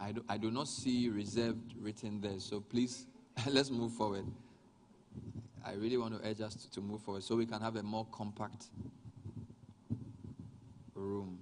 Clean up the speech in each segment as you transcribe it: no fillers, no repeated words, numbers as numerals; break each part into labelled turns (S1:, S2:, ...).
S1: I do not see reserved written there, so please, let's move forward. I really want to urge us to move forward so we can have a more compact room.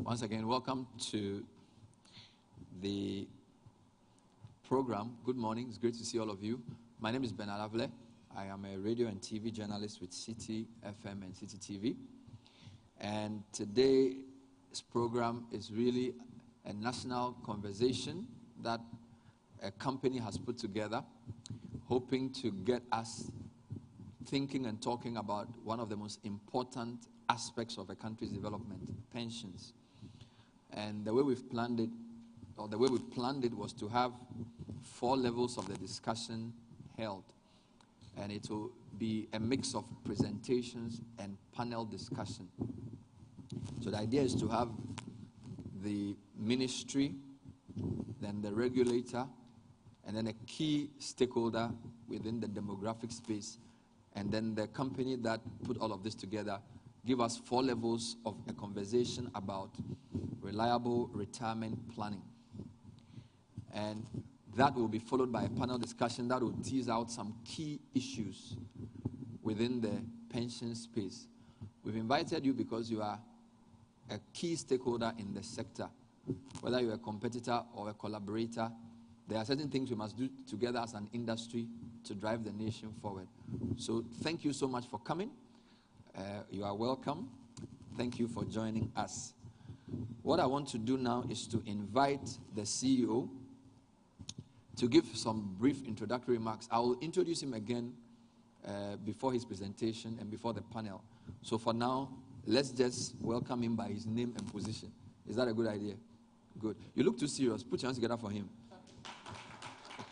S1: Once again, welcome to the program. Good morning. It's great to see all of you. My name is Ben Alavle. I am a radio and TV journalist with City FM and City TV. And today's program is really a national conversation that a company has put together, hoping to get us thinking and talking about one of the most important aspects of a country's development, pensions. And the way we've planned it, was to have 4 levels of the discussion held. And it will be a mix of presentations and panel discussion. So the idea is to have the ministry, then the regulator, and then a key stakeholder within the demographic space, and then the company that put all of this together give us 4 levels of a conversation about reliable retirement planning. And that will be followed by a panel discussion that will tease out some key issues within the pension space. We've invited you because you are a key stakeholder in the sector. Whether you're a competitor or a collaborator, there are certain things we must do together as an industry to drive the nation forward. So thank you so much for coming. You are welcome. Thank you for joining us. What I want to do now is to invite the CEO to give some brief introductory remarks. I will introduce him again before his presentation and before the panel. So for now, let's just welcome him by his name and position. Is that a good idea? Good. You look too serious. Put your hands together for him.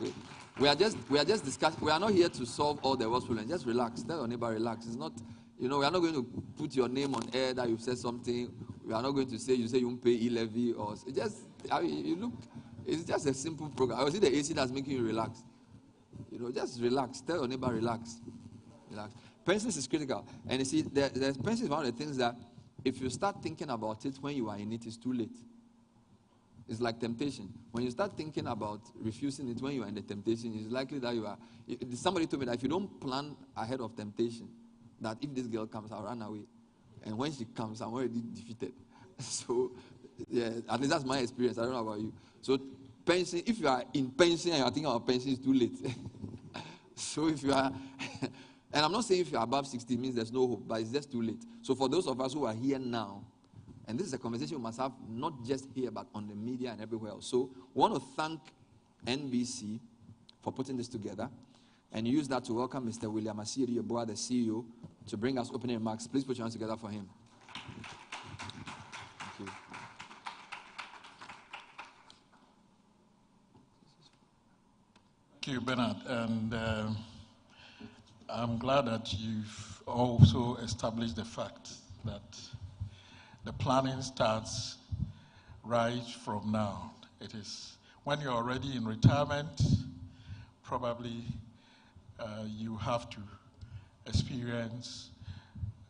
S1: Okay. We are just discussing. We are not here to solve all the world's problems. Just relax. Tell your neighbor, relax. It's not. We are not going to put your name on air that you've said something. We are not going to say you won't pay e-levy or just. You look. It's just a simple program. I see the AC that's making you relax. Just relax. Tell your neighbor, relax. Relax. Pensions is critical, and you see, the pension is one of the things that if you start thinking about it when you are in it, it's too late. It's like temptation. When you start thinking about refusing it when you are in the temptation, it's likely that you are. Somebody told me that if you don't plan ahead of temptation, that if this girl comes, I'll run away. And when she comes, I'm already defeated. So, yeah, at least that's my experience. I don't know about you. So, pension, if you are in pension and you are thinking about pension, it's too late. So, if you are, and I'm not saying if you are above 60, it means there's no hope, but it's just too late. So, for those of us who are here now, and this is a conversation we must have not just here, but on the media and everywhere else. So, we want to thank NBC for putting this together and use that to welcome Mr. William Asiri Yeboah, the CEO, to bring us opening remarks. Please put your hands together for him. Thank you.
S2: Thank you, Bernard. And I'm glad that you've also established the fact that the planning starts right from now. It is when you're already in retirement, probably you have to experience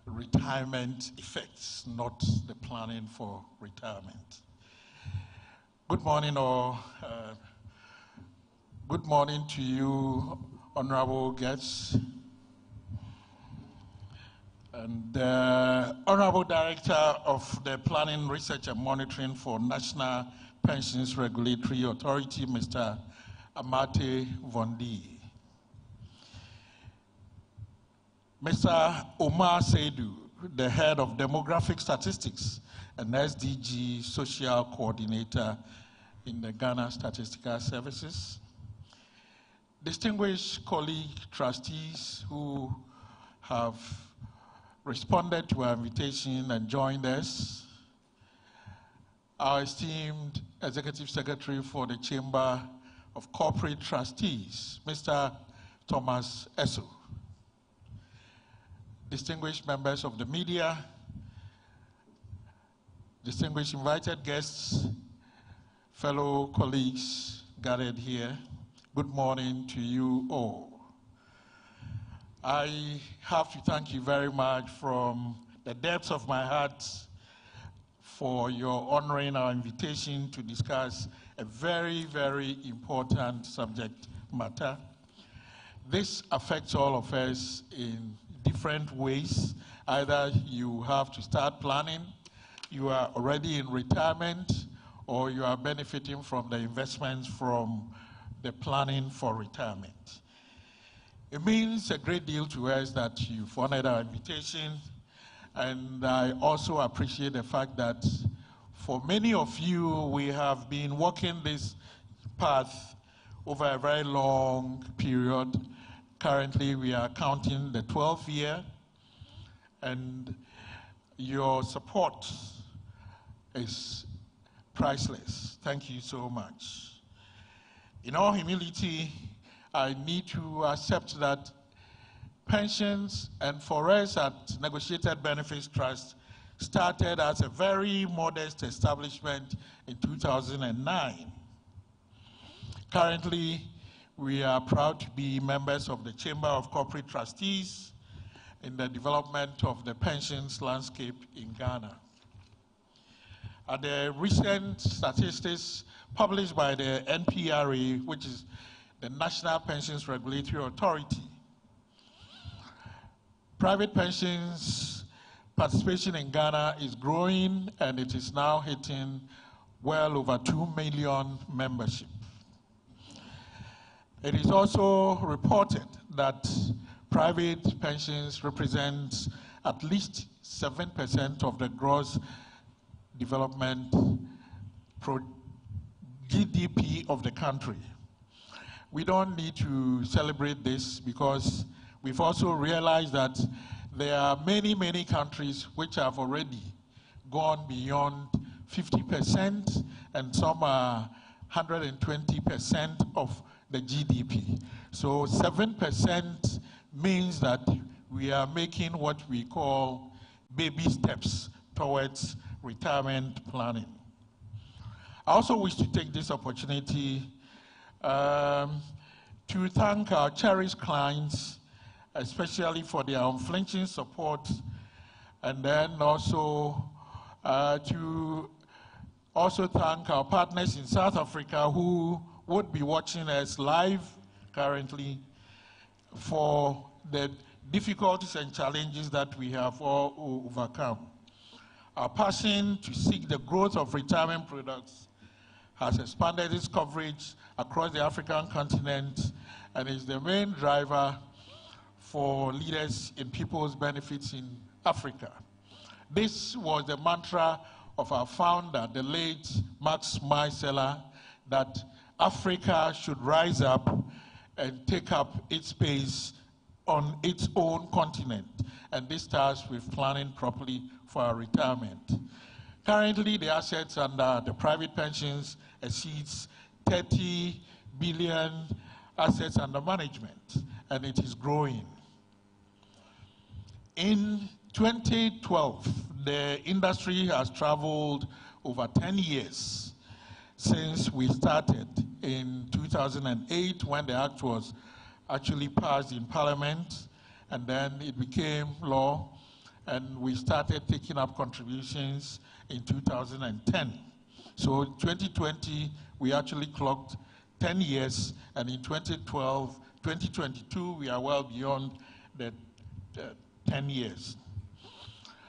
S2: retirement effects, not the planning for retirement. Good morning, all. Good morning to you, honorable guests, and the Honorable Director of the Planning, Research and Monitoring for National Pensions Regulatory Authority, Mr. Amate Vondi. Mr. Omar Seidu, the Head of Demographic Statistics and SDG Social Coordinator in the Ghana Statistical Services. Distinguished colleague trustees who have responded to our invitation and joined us, our esteemed Executive Secretary for the Chamber of Corporate Trustees, Mr. Thomas Esso, distinguished members of the media, distinguished invited guests, fellow colleagues gathered here, good morning to you all. I have to thank you very much from the depths of my heart for your honoring our invitation to discuss a very, very important subject matter. This affects all of us in different ways. Either you have to start planning, you are already in retirement, or you are benefiting from the investments from the planning for retirement. It means a great deal to us that you've honored our invitation, and I also appreciate the fact that for many of you, we have been walking this path over a very long period. Currently, we are counting the 12th year, and your support is priceless. Thank you so much. In all humility, I need to accept that pensions, and for us at Negotiated Benefits Trust, started as a very modest establishment in 2009. Currently, we are proud to be members of the Chamber of Corporate Trustees in the development of the pensions landscape in Ghana. At the recent statistics published by the NPRA, which is the National Pensions Regulatory Authority, private pensions participation in Ghana is growing, and it is now hitting well over 2 million membership. It is also reported that private pensions represent at least 7% of the gross development GDP of the country. We don't need to celebrate this because we've also realized that there are many, many countries which have already gone beyond 50%, and some are 120% of the GDP. So 7% means that we are making what we call baby steps towards retirement planning. I also wish to take this opportunity to thank our cherished clients, especially for their unflinching support, and then also to thank our partners in South Africa who would be watching us live currently for the difficulties and challenges that we have all overcome. Our passion to seek the growth of retirement products has expanded its coverage across the African continent and is the main driver for leaders in people's benefits in Africa. This was the mantra of our founder, the late Max Maisela, that Africa should rise up and take up its space on its own continent. And this starts with planning properly for our retirement. Currently, the assets under the private pensions exceeds 30 billion assets under management, and it is growing. In 2012, the industry has traveled over 10 years since we started in 2008 when the act was actually passed in Parliament, and then it became law, and we started taking up contributions in 2010. So in 2020, we actually clocked 10 years, and in 2022, we are well beyond the 10 years.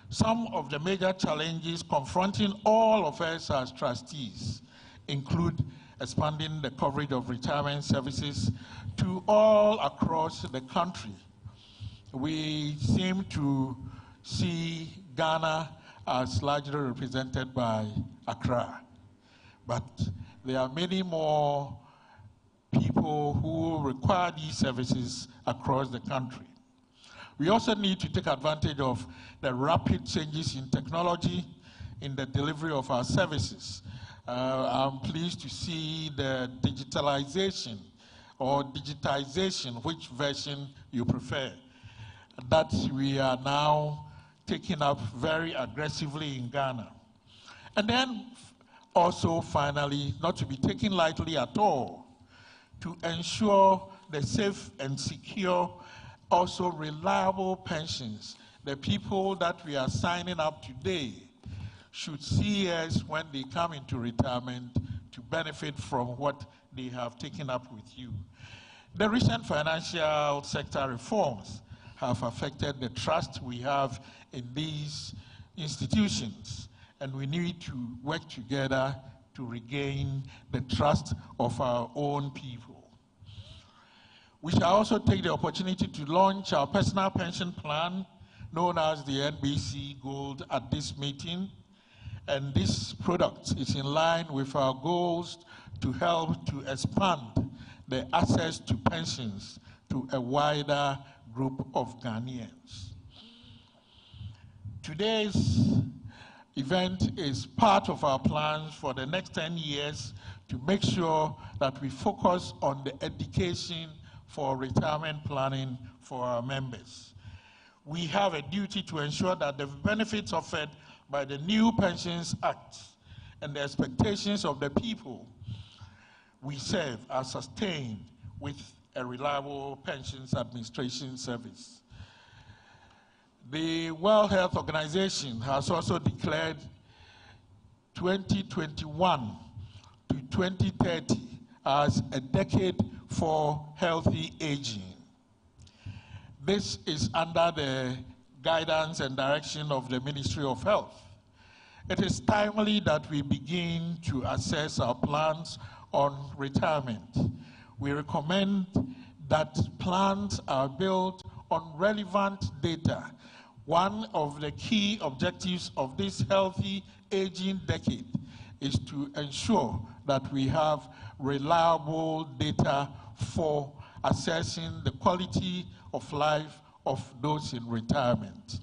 S2: Some of the major challenges confronting all of us as trustees include expanding the coverage of retirement services to all across the country. We seem to see Ghana as largely represented by Accra, but there are many more people people who require these services across the country. We also need to take advantage of the rapid changes in technology in the delivery of our services. I'm pleased to see the digitalization or digitization, which version you prefer, that we are now taking up very aggressively in Ghana. And then also finally, not to be taken lightly at all, to ensure the safe and secure, also reliable pensions. The people that we are signing up today should see us when they come into retirement to benefit from what they have taken up with you. The recent financial sector reforms have affected the trust we have in these institutions, and we need to work together to regain the trust of our own people. We shall also take the opportunity to launch our personal pension plan, known as the NBC Gold, at this meeting. And this product is in line with our goals to help to expand the access to pensions to a wider group of Ghanaians. Today's event is part of our plans for the next 10 years to make sure that we focus on the education for retirement planning for our members. We have a duty to ensure that the benefits offered by the new Pensions Act and the expectations of the people we serve are sustained with a reliable pensions administration service. The World Health Organization has also declared 2021 to 2030 as a decade for healthy aging. This is under the guidance and direction of the Ministry of Health. It is timely that we begin to assess our plans on retirement. We recommend that plans are built on relevant data. One of the key objectives of this healthy aging decade is to ensure that we have reliable data for assessing the quality of life of those in retirement.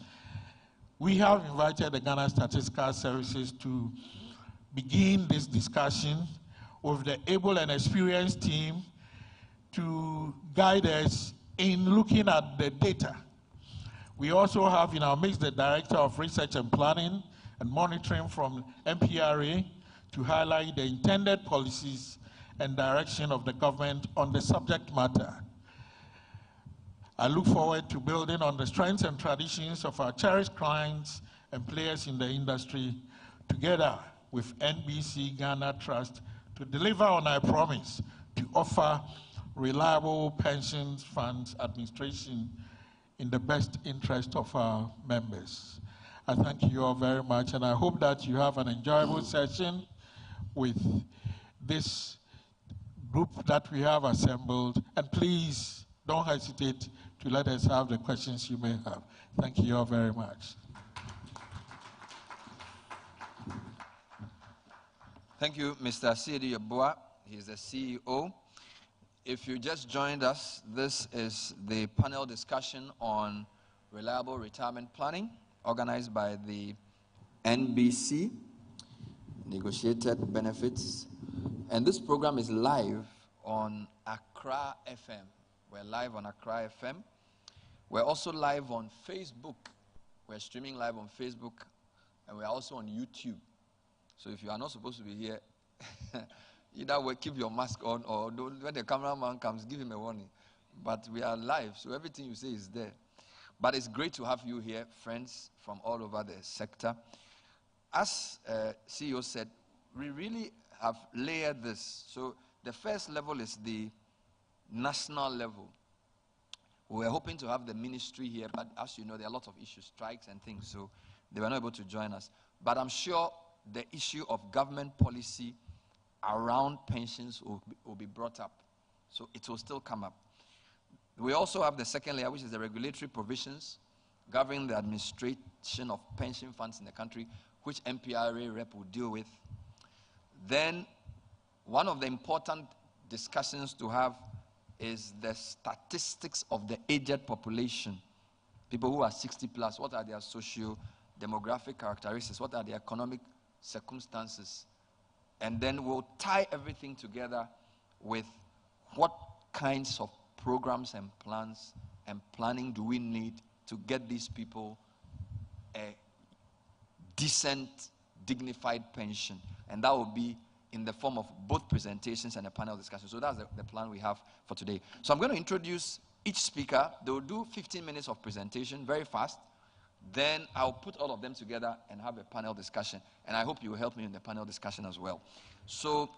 S2: We have invited the Ghana Statistical Services to begin this discussion with the able and experienced team to guide us in looking at the data. We also have in our midst the Director of Research and Planning and Monitoring from MPRA to highlight the intended policies and direction of the government on the subject matter. I look forward to building on the strengths and traditions of our cherished clients and players in the industry, together with NBC Ghana Trust, to deliver on our promise to offer reliable pensions funds administration in the best interest of our members. I thank you all very much, and I hope that you have an enjoyable session with this group that we have assembled, and please don't hesitate to let us have the questions you may have. Thank you all very much.
S1: Thank you, Mr. Sidi Yabua. He's the CEO. If you just joined us, this is the panel discussion on reliable retirement planning organized by the NBC, Negotiated Benefits. And this program is live on Accra FM. We're live on Accra FM. We're also live on Facebook. We're streaming live on Facebook. And we're also on YouTube. So if you are not supposed to be here, either way, keep your mask on, or don't, when the cameraman comes, give him a warning. But we are live, so everything you say is there. But it's great to have you here, friends from all over the sector. As CEO said, we really have layered this. So the first level is the national level. We were hoping to have the ministry here, but as you know, there are a lot of issues, strikes and things, so they were not able to join us. But I'm sure the issue of government policy around pensions will be brought up. So it will still come up. We also have the second layer, which is the regulatory provisions governing the administration of pension funds in the country, which MPRA rep will deal with. Then one of the important discussions to have is the statistics of the aged population. People who are 60 plus, what are their socio-demographic characteristics? What are the economic circumstances? And then we'll tie everything together with what kinds of programs and plans and planning do we need to get these people a decent, dignified pension. And that will be in the form of both presentations and a panel discussion. So that's the plan we have for today. So I'm going to introduce each speaker. They will do 15 minutes of presentation, very fast. Then I'll put all of them together and have a panel discussion. And I hope you will help me in the panel discussion as well. So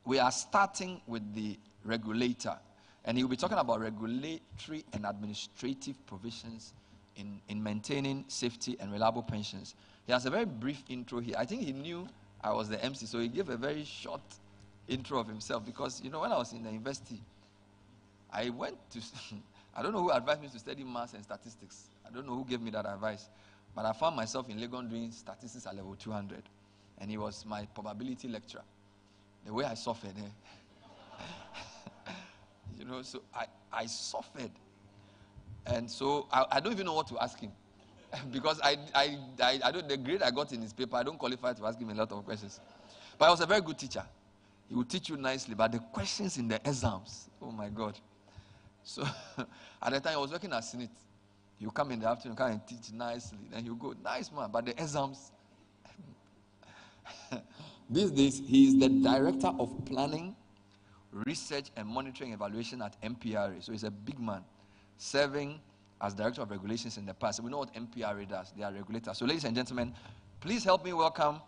S1: we are starting with the regulator. And he will be talking about regulatory and administrative provisions in maintaining safety and reliable pensions. He has a very brief intro here. I think he knew I was the MC, so he gave a very short intro of himself because, when I was in the university, I went to, I don't know who advised me to study maths and statistics. I don't know who gave me that advice. But I found myself in Legon doing statistics at level 200. And he was my probability lecturer. The way I suffered, so I suffered. And so I don't even know what to ask him. Because I don't, the grade I got in his paper, I don't qualify to ask him a lot of questions. But I was a very good teacher. He would teach you nicely, but the questions in the exams, oh my God. So at the time I was working at Senate. You come in the afternoon, come and teach nicely. Then you go, nice man, but the exams. These days, he is the Director of Planning, Research and Monitoring Evaluation at MPRA. So he's a big man, serving as Director of Regulations in the past. We know what MPRA does. They are regulators. So ladies and gentlemen, please help me welcome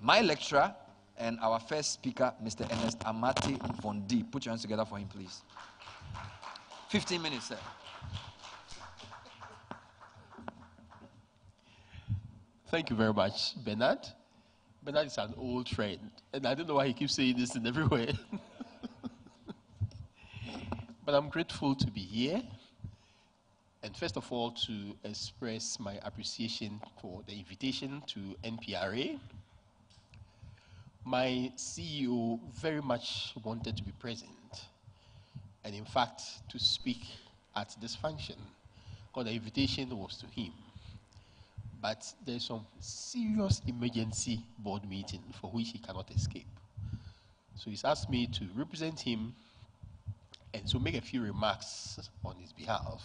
S1: my lecturer and our first speaker, Mr. Ernest Amate Von D. Put your hands together for him, please. 15 minutes, sir.
S3: Thank you very much, Bernard. Bernard is an old friend, and I don't know why he keeps saying this in everywhere. But I'm grateful to be here, and first of all, to express my appreciation for the invitation to NPRA. My CEO very much wanted to be present, and in fact, to speak at this function, because the invitation was to him. But there's some serious emergency board meeting for which he cannot escape. So he's asked me to represent him and to make a few remarks on his behalf.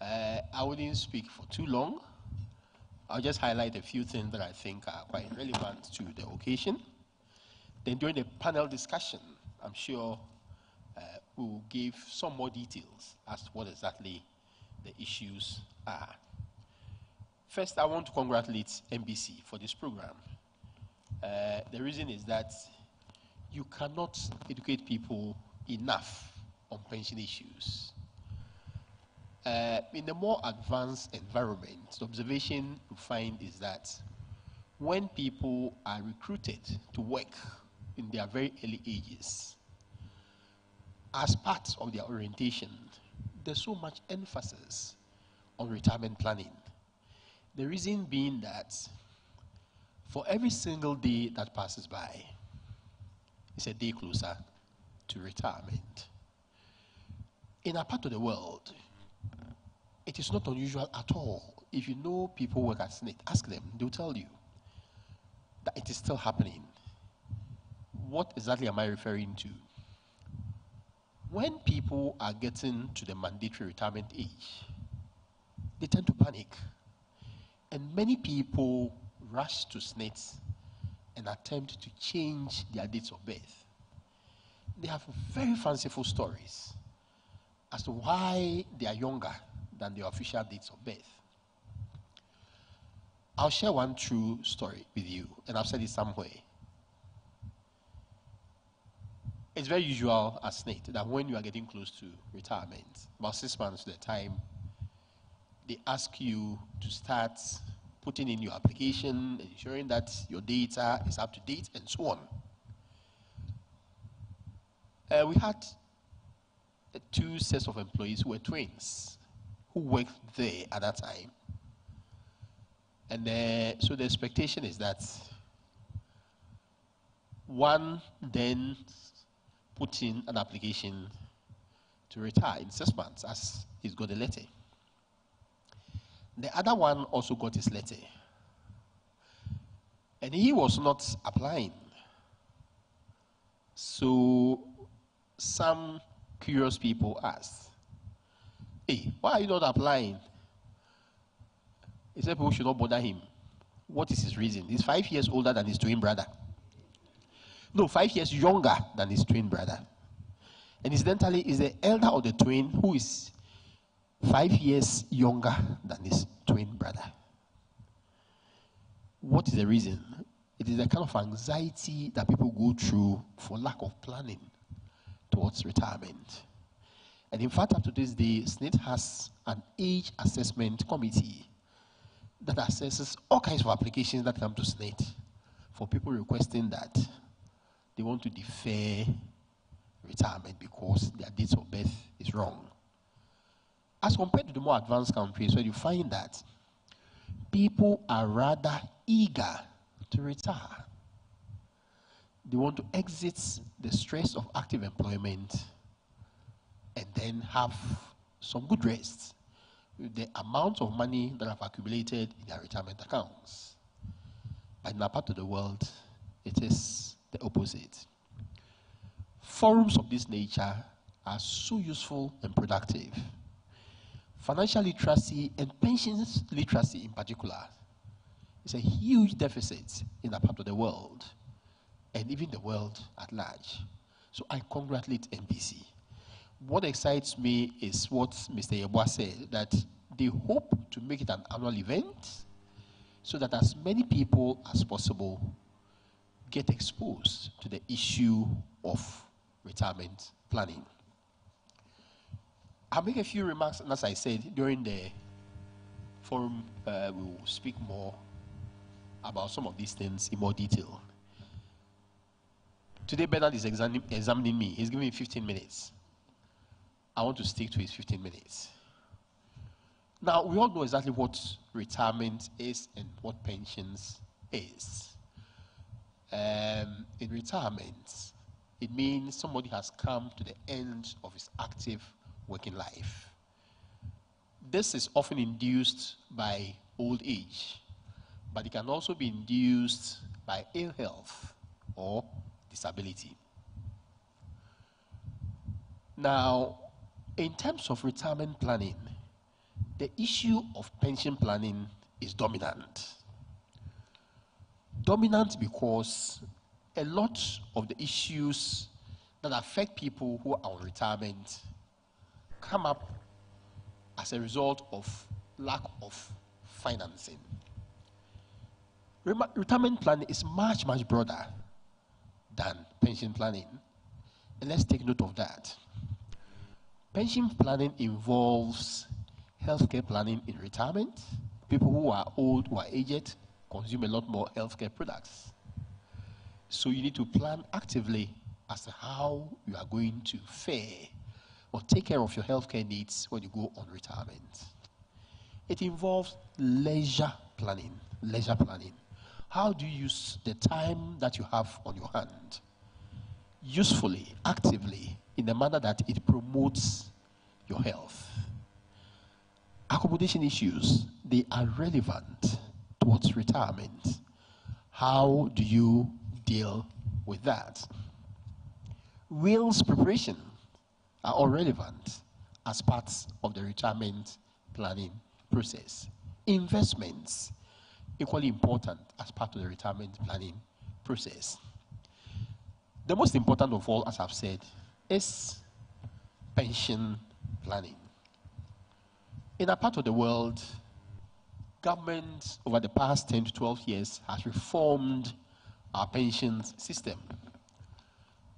S3: I wouldn't speak for too long. I'll just highlight a few things that I think are quite relevant to the occasion. Then during the panel discussion, I'm sure we will give some more details as to what exactly the issues are. First, I want to congratulate NBC for this program. The reason is that you cannot educate people enough on pension issues. In a more advanced environment, the observation you find is that when people are recruited to work in their very early ages, as part of their orientation, there's so much emphasis on retirement planning. The reason being that for every single day that passes by, it's a day closer to retirement. In our part of the world, it is not unusual at all. If you know people work at SNIT, ask them, they'll tell you that it is still happening. What exactly am I referring to? When people are getting to the mandatory retirement age, they tend to panic. And many people rush to SNIT and attempt to change their dates of birth. They have very fanciful stories as to why they are younger than their official dates of birth. I'll share one true story with you, and I've said it somewhere. It's very usual at SNIT that when you are getting close to retirement, about 6 months to the time, they ask you to start putting in your application, ensuring that your data is up to date, and so on. We had 2 sets of employees who were twins, who worked there at that time. And so the expectation is that One then put in an application to retire in 6 months as he's got a letter. The other one also got his letter. And he was not applying. So some curious people asked, hey, why are you not applying? He said people should not bother him. What is his reason? He's 5 years older than his twin brother. No, 5 years younger than his twin brother. And incidentally, is the elder of the twin who is 5 years younger than his twin brother. What is the reason? It is the kind of anxiety that people go through for lack of planning towards retirement. And in fact, up to this day, SNIT has an age assessment committee that assesses all kinds of applications that come to SNIT for people requesting that they want to defer retirement because their date of birth is wrong. As compared to the more advanced countries where you find that people are rather eager to retire. They want to exit the stress of active employment and then have some good rest with the amount of money that have accumulated in their retirement accounts. But in our part of the world, it is the opposite. Forums of this nature are so useful and productive. Financial literacy and pensions literacy in particular is a huge deficit in that part of the world and even the world at large. So I congratulate NBC. What excites me is what Mr. Yeboah said, that they hope to make it an annual event so that as many people as possible get exposed to the issue of retirement planning. I'll make a few remarks, and as I said, during the forum, we will speak more about some of these things in more detail. Today, Bernard is examining me. He's giving me 15 minutes. I want to stick to his 15 minutes. Now, we all know exactly what retirement is and what pensions is. In retirement, it means somebody has come to the end of his active working life. This is often induced by old age, but it can also be induced by ill health or disability. Now, in terms of retirement planning, the issue of pension planning is dominant. Dominant because a lot of the issues that affect people who are on retirement come up as a result of lack of financing. Retirement planning is much, much broader than pension planning. And let's take note of that. Pension planning involves healthcare planning in retirement. People who are old, who are aged, consume a lot more healthcare products. So you need to plan actively as to how you are going to fare or take care of your healthcare needs when you go on retirement. It involves leisure planning. Leisure planning. How do you use the time that you have on your hand usefully, actively, in a manner that it promotes your health? Accommodation issues, they are relevant towards retirement. How do you deal with that? Wills preparation are all relevant as parts of the retirement planning process. Investments, equally important as part of the retirement planning process. The most important of all, as I've said, is pension planning. In a part of the world, government over the past 10 to 12 years has reformed our pensions system.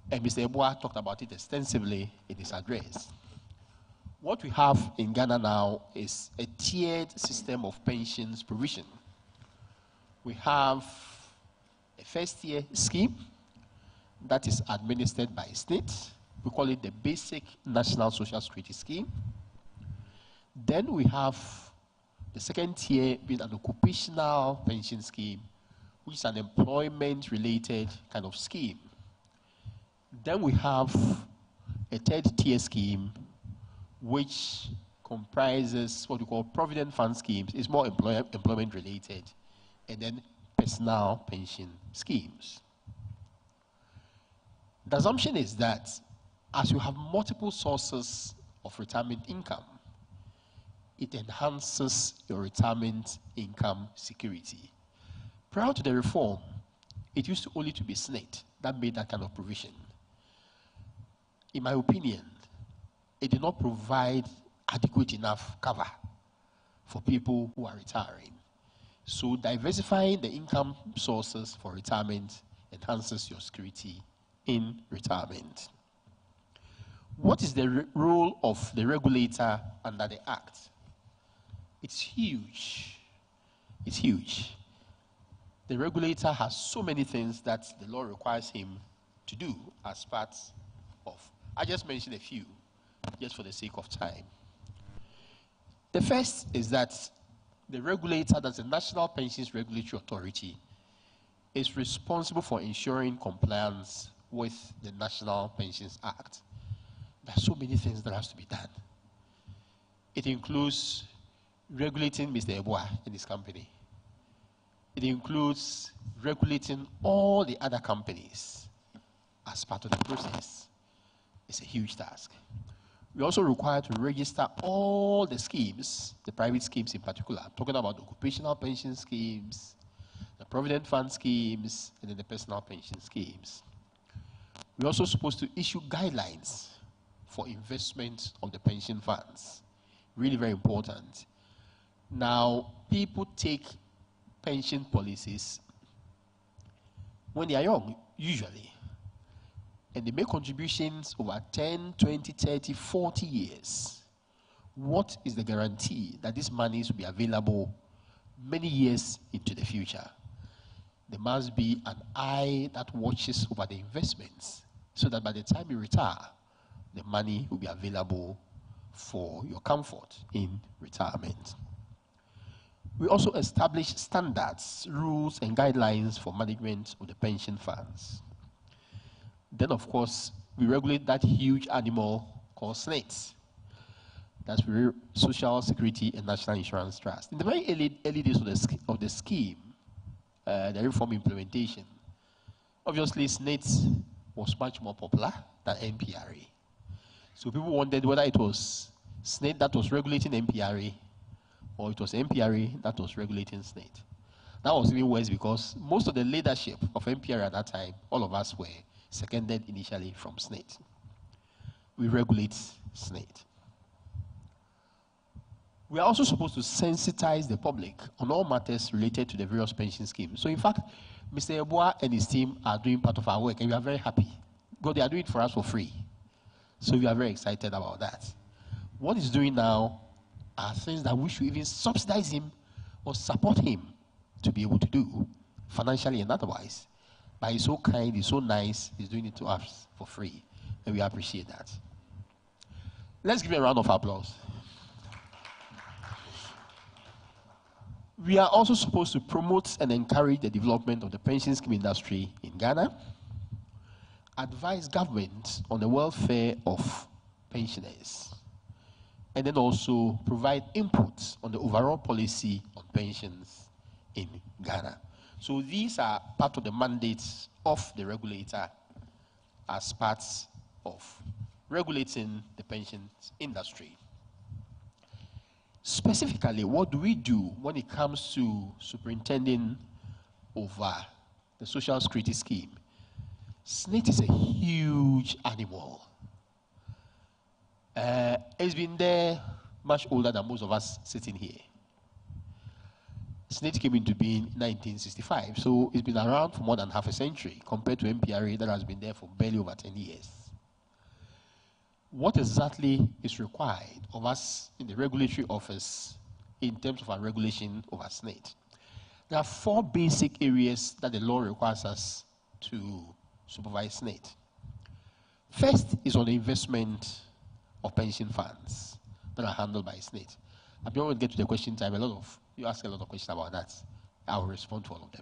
S3: And Mr. Yeboah talked about it extensively in his address. What we have in Ghana now is a tiered system of pensions provision. We have a first-year scheme that is administered by SNIT. We call it the Basic National Social Security Scheme. Then we have the second tier being an occupational pension scheme which is an employment-related kind of scheme. Then we have a third-tier scheme, which comprises what we call provident fund schemes. It's more employment-related, and then personal pension schemes. The assumption is that as you have multiple sources of retirement income, it enhances your retirement income security. Prior to the reform, it used to only to be SNET that made that kind of provision. In my opinion, it did not provide adequate enough cover for people who are retiring. So diversifying the income sources for retirement enhances your security in retirement. What is the role of the regulator under the Act? It's huge. It's huge. The regulator has so many things that the law requires him to do as part of. I just mentioned a few, just for the sake of time. The first is that the regulator, that's the National Pensions Regulatory Authority, is responsible for ensuring compliance with the National Pensions Act. There are so many things that has to be done. It includes regulating Mr. Eboa and his company. It includes regulating all the other companies as part of the process. It's a huge task. We're also required to register all the schemes, the private schemes in particular. I'm talking about the occupational pension schemes, the provident fund schemes, and then the personal pension schemes. We're also supposed to issue guidelines for investment of the pension funds. Really very important. Now, people take pension policies when they are young, usually. And they make contributions over 10, 20, 30, 40 years. What is the guarantee that these monies will be available many years into the future? There must be an eye that watches over the investments so that by the time you retire, the money will be available for your comfort in retirement. We also establish standards, rules, and guidelines for management of the pension funds. Then, of course, we regulate that huge animal called SNET. That's Social Security and National Insurance Trust. In the very early days of the scheme, the reform implementation, obviously SNET was much more popular than NPRA. So people wondered whether it was SNET that was regulating NPRA or it was NPRA that was regulating SNET. That was even worse because most of the leadership of NPRA at that time, all of us were seconded initially from SNET. We regulate SNET. We are also supposed to sensitize the public on all matters related to the various pension schemes. So in fact, Mr. Eboa and his team are doing part of our work and we are very happy because they are doing it for us for free. So we are very excited about that. What he's doing now are things that we should even subsidize him or support him to be able to do, financially and otherwise. But he's so kind, he's so nice, he's doing it to us for free. And we appreciate that. Let's give him a round of applause. We are also supposed to promote and encourage the development of the pension scheme industry in Ghana, advise government on the welfare of pensioners, and then also provide input on the overall policy on pensions in Ghana. So these are part of the mandates of the regulator as parts of regulating the pensions industry. Specifically, what do we do when it comes to superintending over the social security scheme? SNET is a huge animal. It's been there much older than most of us sitting here. SNET came into being in 1965, so it's been around for more than half a century compared to NPRA that has been there for barely over 10 years. What exactly is required of us in the regulatory office in terms of our regulation over SNET? There are 4 basic areas that the law requires us to supervise SNET. First is on the investment of pension funds that are handled by SNET. I'm going to get to the question time. You ask a lot of questions about that. I will respond to all of them.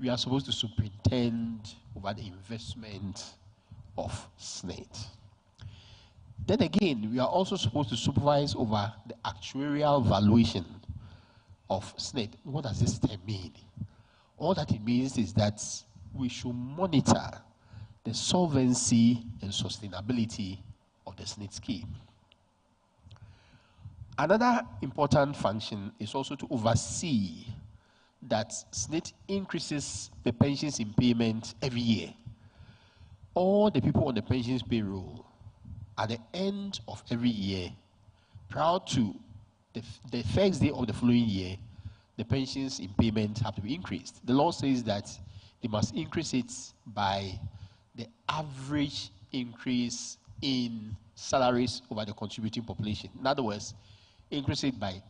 S3: we are supposed to superintend over the investment of SNET. Then again, we are also supposed to supervise over the actuarial valuation of SNET. What does this term mean? All that it means is that we should monitor the solvency and sustainability of the SNET scheme. Another important function is also to oversee that SNET increases the pensions in payment every year. All the people on the pensions payroll, at the end of every year, prior to the first day of the following year, the pensions in payment have to be increased. The law says that they must increase it by the average increase in salaries over the contributing population. In other words, increase it by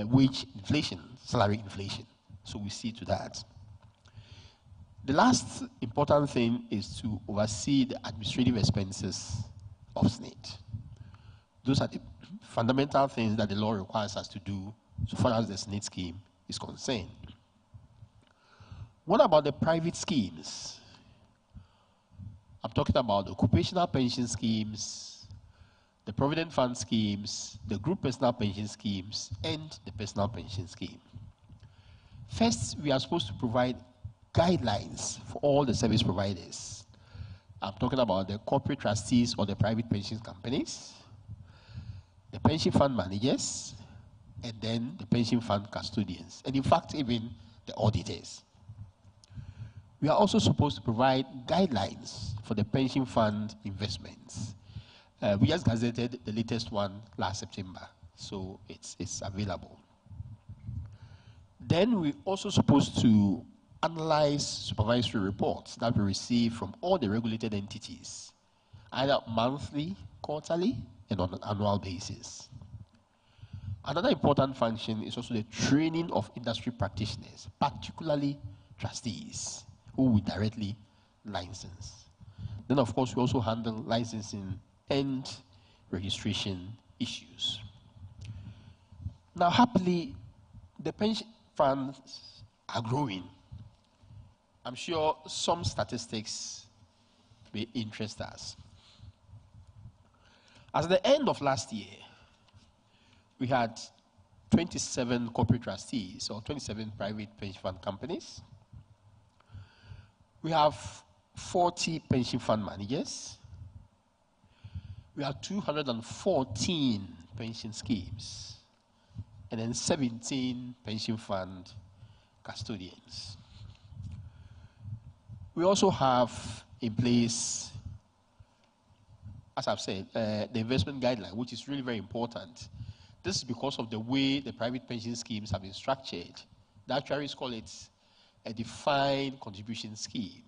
S3: wage inflation, salary inflation. So we see to that. The last important thing is to oversee the administrative expenses of SNET. Those are the fundamental things that the law requires us to do so far as the SNET scheme is concerned. What about the private schemes? I'm talking about the occupational pension schemes, the provident fund schemes, the group personal pension schemes, and the personal pension scheme. First, we are supposed to provide guidelines for all the service providers. I'm talking about the corporate trustees or the private pension companies, the pension fund managers, and then the pension fund custodians, and in fact, even the auditors. We are also supposed to provide guidelines for the pension fund investments. We just gazetted the latest one last September, so it's available. Then we're also supposed to analyze supervisory reports that we receive from all the regulated entities, either monthly, quarterly, and on an annual basis. Another important function is also the training of industry practitioners, particularly trustees, who we directly license. Then, of course, we also handle licensing and registration issues. Now, happily, the pension funds are growing. I'm sure some statistics may interest us. As at the end of last year, we had 27 corporate trustees or 27 private pension fund companies. We have 40 pension fund managers. We have 214 pension schemes, and then 17 pension fund custodians. We also have in place, as I've said, the investment guideline, which is really very important. This is because of the way the private pension schemes have been structured. The actuaries call it a defined contribution scheme,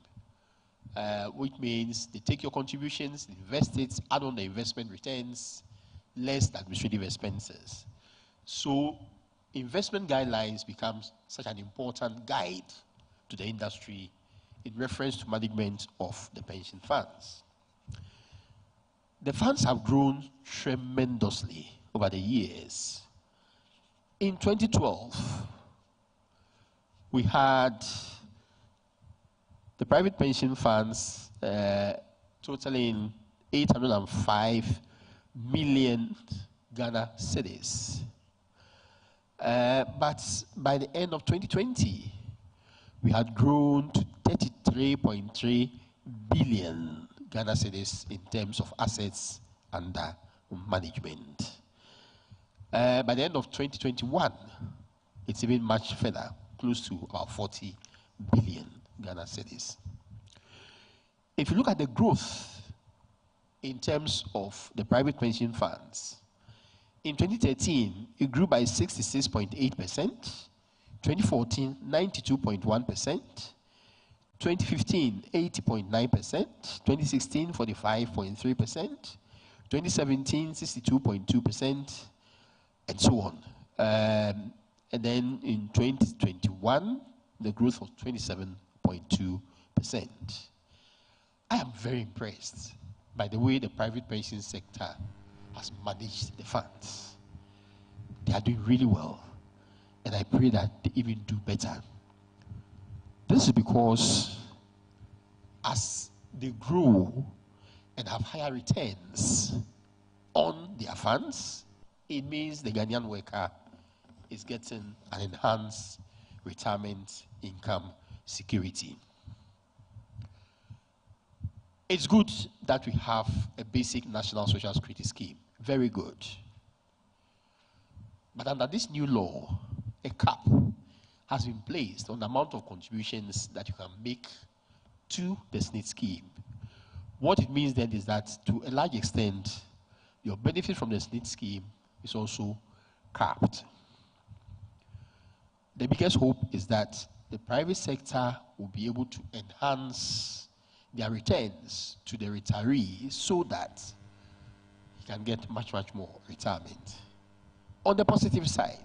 S3: which means they take your contributions, invest it, add on the investment returns, less the administrative expenses. So investment guidelines becomes such an important guide to the industry in reference to management of the pension funds. The funds have grown tremendously over the years. In 2012, we had the private pension funds totaling 805 million Ghana cedis. But by the end of 2020, we had grown to 33.3 billion Ghana cedis in terms of assets under management. By the end of 2021, it's even much further, close to about 40 billion Ghana cedis. If you look at the growth in terms of the private pension funds, in 2013, it grew by 66.8%, 2014, 92.1%, 2015, 80.9%, 2016, 45.3%, 2017, 62.2%, and so on. And then in 2021, the growth was 27.2%. I am very impressed by the way the private pension sector has managed the funds. They are doing really well. and I pray that they even do better. This is because as they grow and have higher returns on their funds, it means the Ghanaian worker is getting an enhanced retirement income security. It's good that we have a basic national social security scheme. Very good. But under this new law, a cap has been placed on the amount of contributions that you can make to the SNIT scheme. What it means then is that to a large extent, your benefit from the SNIT scheme is also capped. The biggest hope is that the private sector will be able to enhance their returns to the retiree so that he can get much, much more retirement. On the positive side,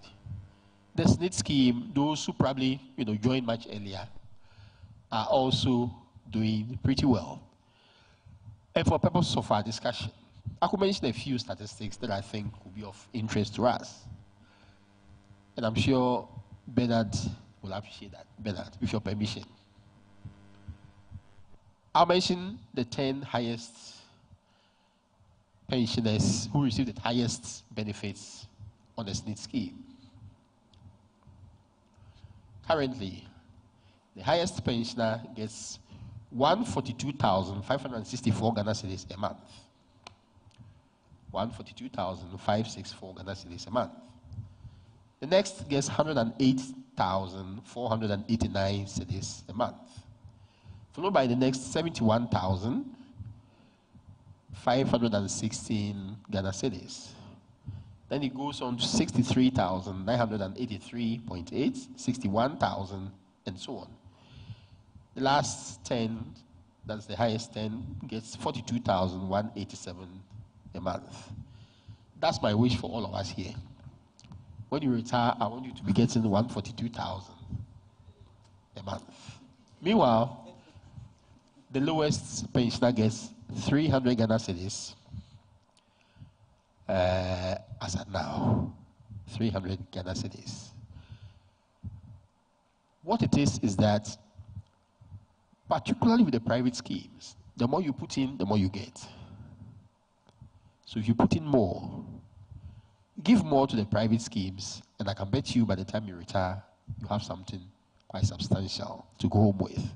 S3: the SNIT scheme, those who probably joined much earlier, are also doing pretty well. And for purposes of our discussion, I could mention a few statistics that I think will be of interest to us. And I'm sure Bernard will appreciate that. Bernard, with your permission. I'll mention the 10 highest pensioners who receive the highest benefits on the SNIT scheme. Currently, the highest pensioner gets 142,564 Ghana cedis a month. 142,564 Ghana cedis a month. The next gets 108,489 cedis a month, followed by the next 71,516 Ghana cedis. Then it goes on to 63,983.8, 61,000, and so on. The last 10, that's the highest 10, gets 42,187 a month. That's my wish for all of us here. When you retire, I want you to be getting 142,000 a month. Meanwhile, the lowest pensioner gets 300 Ghana cedis as at now. 300 Ghana cedis. What it is that, particularly with the private schemes, the more you put in, the more you get. So if you put in more, give more to the private schemes, and I can bet you by the time you retire, you have something quite substantial to go home with.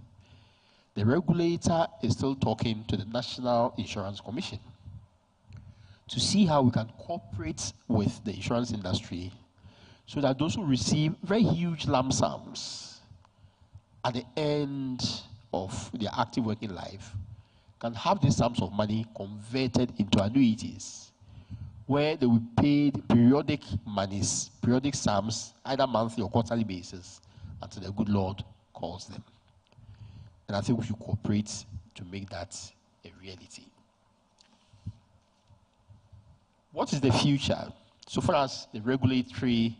S3: The regulator is still talking to the National Insurance Commission to see how we can cooperate with the insurance industry so that those who receive very huge lump sums at the end of their active working life can have these sums of money converted into annuities where they will pay periodic monies, periodic sums, either monthly or quarterly basis, until the good Lord calls them. And I think we should cooperate to make that a reality. What is the future? So far as the regulatory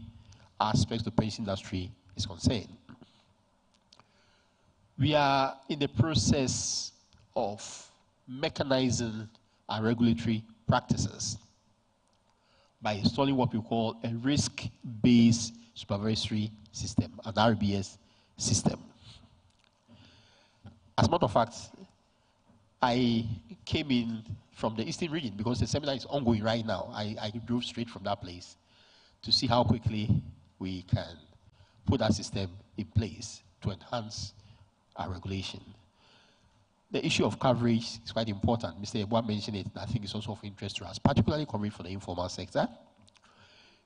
S3: aspects of the pension industry is concerned, we are in the process of mechanizing our regulatory practices by installing what we call a risk-based supervisory system, an RBS system. As a matter of fact, I came in from the Eastern region because the seminar is ongoing right now. I drove straight from that place to see how quickly we can put that system in place to enhance our regulation. The issue of coverage is quite important. Mr. Ebua mentioned it, and I think it's also of interest to us, particularly coverage for the informal sector.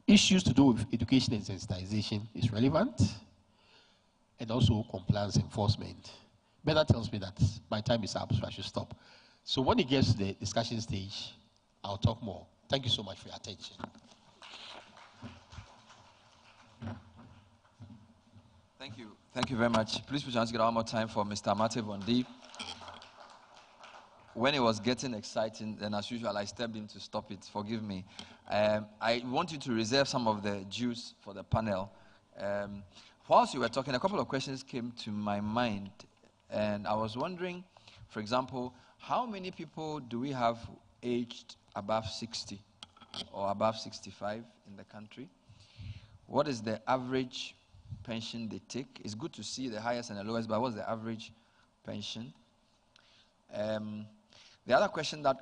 S3: Issues to do with education and sensitization is relevant, and also compliance enforcement. Bernard tells me that my time is up, so I should stop. So when it gets to the discussion stage, I'll talk more. Thank you so much for your attention.
S1: Thank you. Thank you very much. Please put your hands together one more time for Mr. Mate Bondi. When it was getting exciting, then as usual, I stepped in to stop it. Forgive me. I want you to reserve some of the juice for the panel. Whilst you were talking, a couple of questions came to my mind. And I was wondering, for example, how many people do we have aged above 60 or above 65 in the country? What is the average pension they take? It's good to see the highest and the lowest, but what's the average pension? The other question that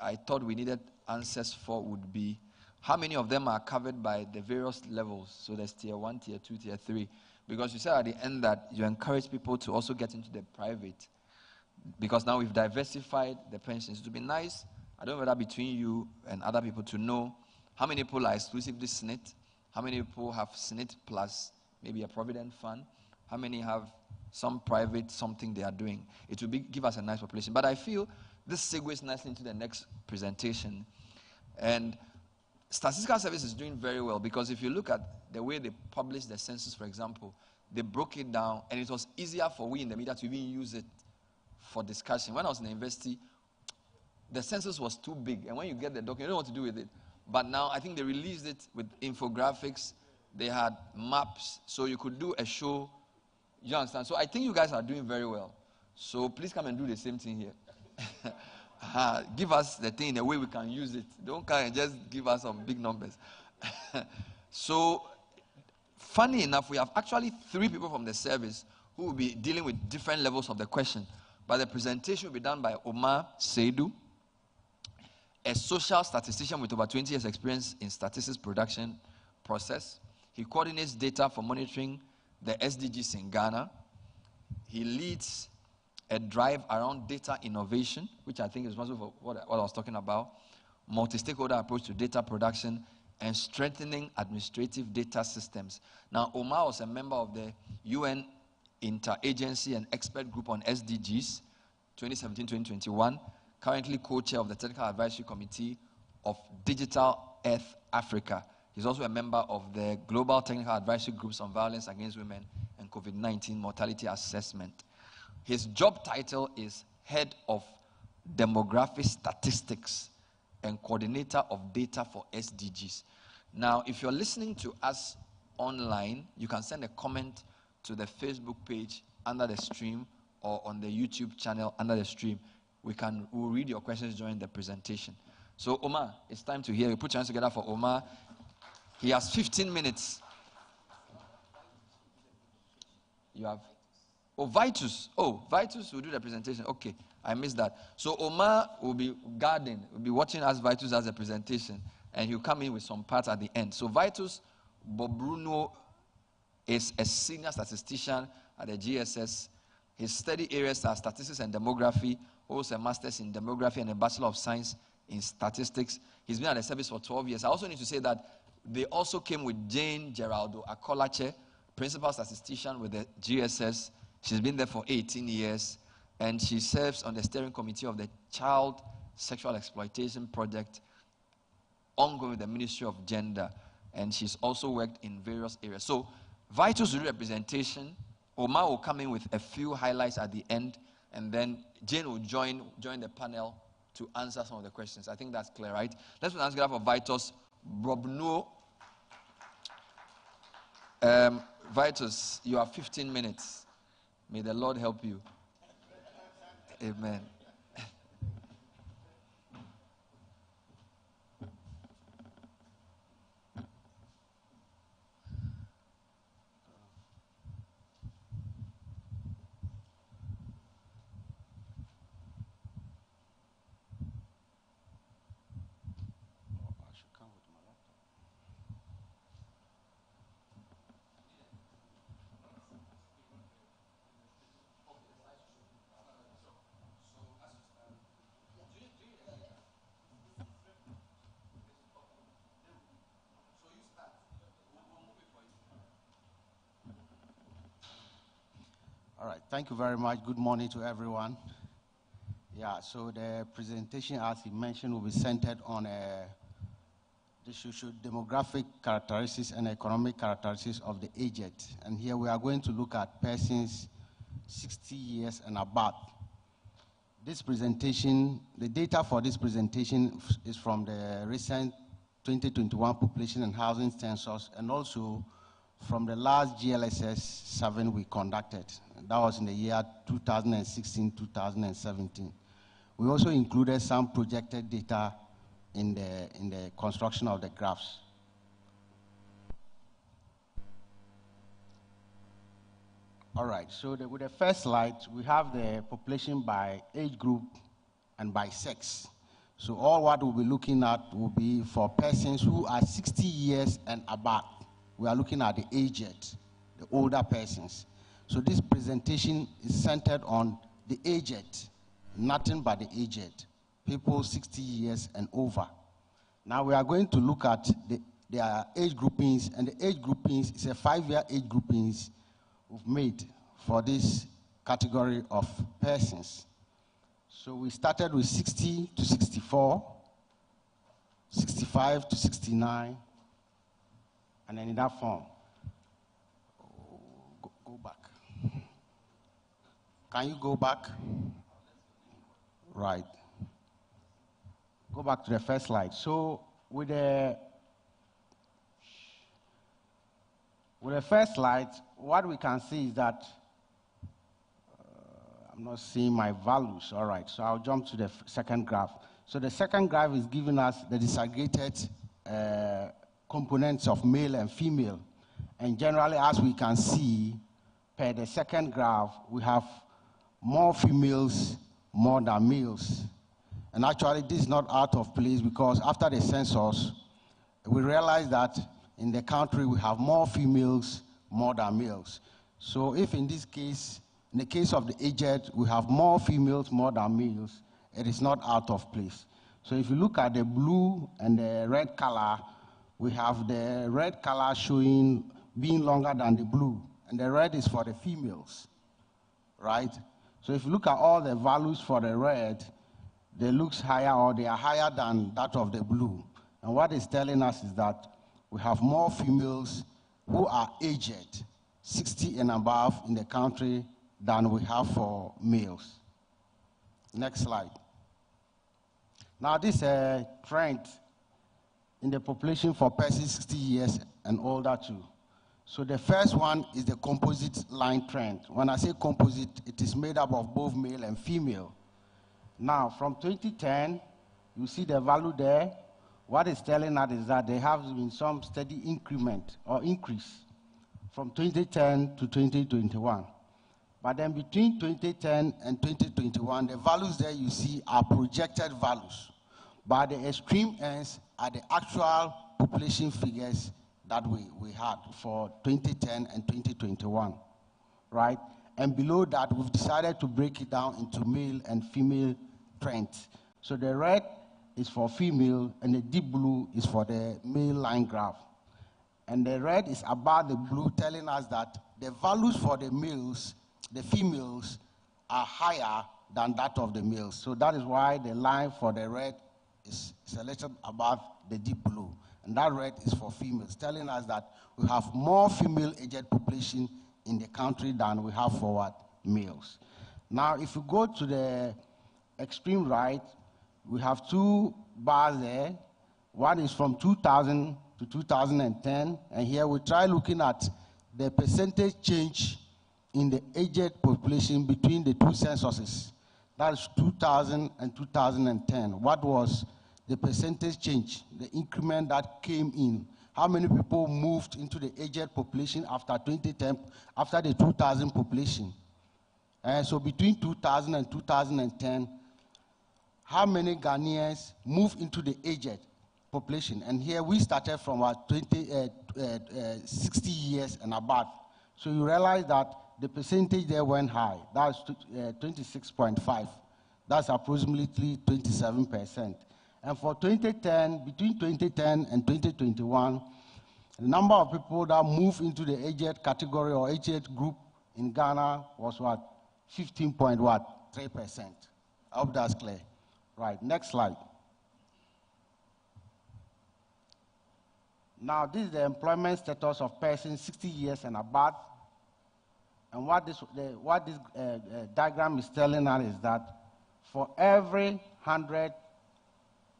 S1: I thought we needed answers for would be, how many of them are covered by the various levels? So there's tier 1, tier 2, tier 3. Because you said at the end that you encourage people to also get into the private. Because now we've diversified the pensions. It would be nice, I don't know whether between you and other people, to know how many people are exclusively SNIT, how many people have SNIT plus maybe a provident fund, how many have some private something they are doing. It will give us a nice population. But I feel this segues nicely into the next presentation. And Statistical Service is doing very well, because if you look at the way they publish the census, for example, they broke it down, and it was easier for we in the media to even use it for discussion. When I was in the university, the census was too big, and when you get the document, you don't know what to do with it. But now I think they released it with infographics. They had maps, so you could do a show. You understand? So I think you guys are doing very well. So please come and do the same thing here. Give us the thing in a way we can use it. Don't come and just give us some big numbers. So, funny enough, we have actually 3 people from the service who will be dealing with different levels of the question. But the presentation will be done by Omar Seidu, a social statistician with over 20 years experience in statistics production process. He coordinates data for monitoring the SDGs in Ghana. He leads a drive around data innovation, which I think is responsible for what I was talking about, multi-stakeholder approach to data production, and strengthening administrative data systems. Now, Omar was a member of the UN Interagency and Expert Group on SDGs, 2017-2021, currently co-chair of the Technical Advisory Committee of Digital Earth Africa. He's also a member of the Global Technical Advisory Groups on Violence Against Women and COVID-19 Mortality Assessment. His job title is Head of Demographic Statistics and Coordinator of Data for SDGs. Now, if you're listening to us online, you can send a comment to the Facebook page under the stream or on the YouTube channel under the stream. We'll read your questions during the presentation. So, Omar, it's time to hear you. Put your hands together for Omar. He has 15 minutes. You have... Oh, Vitus. Oh, Vitus will do the presentation. Okay, I missed that. So Omar will be guarding, will be watching as Vitus does the presentation, and he'll come in with some parts at the end. So Vitus Bobruno is a senior statistician at the GSS. His study areas are statistics and demography, holds a master's in demography and a Bachelor of Science in statistics. He's been at the service for 12 years. I also need to say that they also came with Jane Geraldo Akolache, principal statistician with the GSS. She's been there for 18 years, and she serves on the steering committee of the Child Sexual Exploitation Project, ongoing with the Ministry of Gender, and she's also worked in various areas. So, Vitus will do representation. Omar will come in with a few highlights at the end, and then Jane will join the panel to answer some of the questions. I think that's clear, right? Let's ask for Vitus Bobruno. Vitus, you have 15 minutes. May the Lord help you. Amen.
S4: All right, thank you very much. Good morning to everyone. Yeah, so the presentation, as he mentioned, will be centered on the socio-demographic characteristics and economic characteristics of the aged. And here we are going to look at persons 60 years and above. This presentation, the data for this presentation is from the recent 2021 Population and Housing Census, and also from the last GLSS survey we conducted. That was in the year 2016-2017. We also included some projected data in the construction of the graphs. All right, so with the first slide, we have the population by age group and by sex. So all what we'll be looking at will be for persons who are 60 years and above. We are looking at the aged, the older persons. So this presentation is centered on the aged, nothing but the aged, people 60 years and over. Now we are going to look at their age groupings, and the age groupings is a 5-year age groupings we've made for this category of persons. So we started with 60 to 64, 65 to 69, and then in that form. Go back. Can you go back? Right. Go back to the first slide. So with the first slide, what we can see is that I'm not seeing my values. All right, so I'll jump to the second graph. So the second graph is giving us the disaggregated components of male and female. And generally, as we can see, per the second graph, we have more females more than males. And actually, this is not out of place because after the census, we realized that in the country, we have more females more than males. So if in this case, in the case of the aged, we have more females more than males, it is not out of place. So if you look at the blue and the red color, we have the red color showing being longer than the blue, and the red is for the females, right? So if you look at all the values for the red, they look higher or they are higher than that of the blue. And what it's telling us is that we have more females who are aged, 60 and above in the country than we have for males. Next slide. Now this trend in the population for persons 60 years and older too. So the first one is the composite line trend. When I say composite, it is made up of both male and female. Now from 2010, you see the value there. What it's telling us is that there has been some steady increment or increase from 2010 to 2021. But then between 2010 and 2021, the values there you see are projected values. But the extreme ends are the actual population figures that we had for 2010 and 2021, right? And below that, we've decided to break it down into male and female trends. So the red is for female, and the deep blue is for the male line graph. And the red is above the blue, telling us that the values for the males, the females, are higher than that of the males. So that is why the line for the red is a little above the deep blue. And that red is for females, telling us that we have more female aged population in the country than we have for what? Males. Now, if you go to the extreme right, we have two bars there. One is from 2000 to 2010, and here we try looking at the percentage change in the aged population between the two censuses. That is 2000 and 2010. What was the percentage change, the increment that came in? How many people moved into the aged population after 2010, after the 2000 population? And so between 2000 and 2010, how many Ghanaians moved into the aged population? And here we started from 60 years and above. So you realize that the percentage there went high. That's 26.5. That's approximately 27%. And for 2010, between 2010 and 2021, the number of people that moved into the aged category or aged group in Ghana was what? 15.3%. I hope that's clear. Right, next slide. Now, this is the employment status of persons 60 years and above. And what this diagram is telling us is that for every 100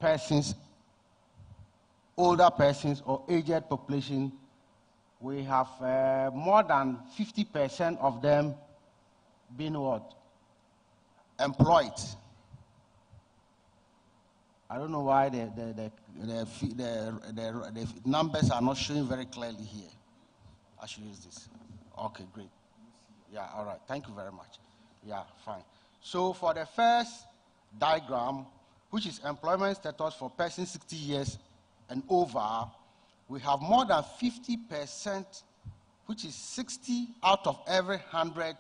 S4: persons, older persons or aged population, we have more than 50% of them being what? Employed. I don't know why the numbers are not showing very clearly here. I should use this. Okay, great. Yeah, all right. Thank you very much. Yeah, fine. So for the first diagram, which is employment status for persons 60 years and over, we have more than 50%, which is 60 out of every 100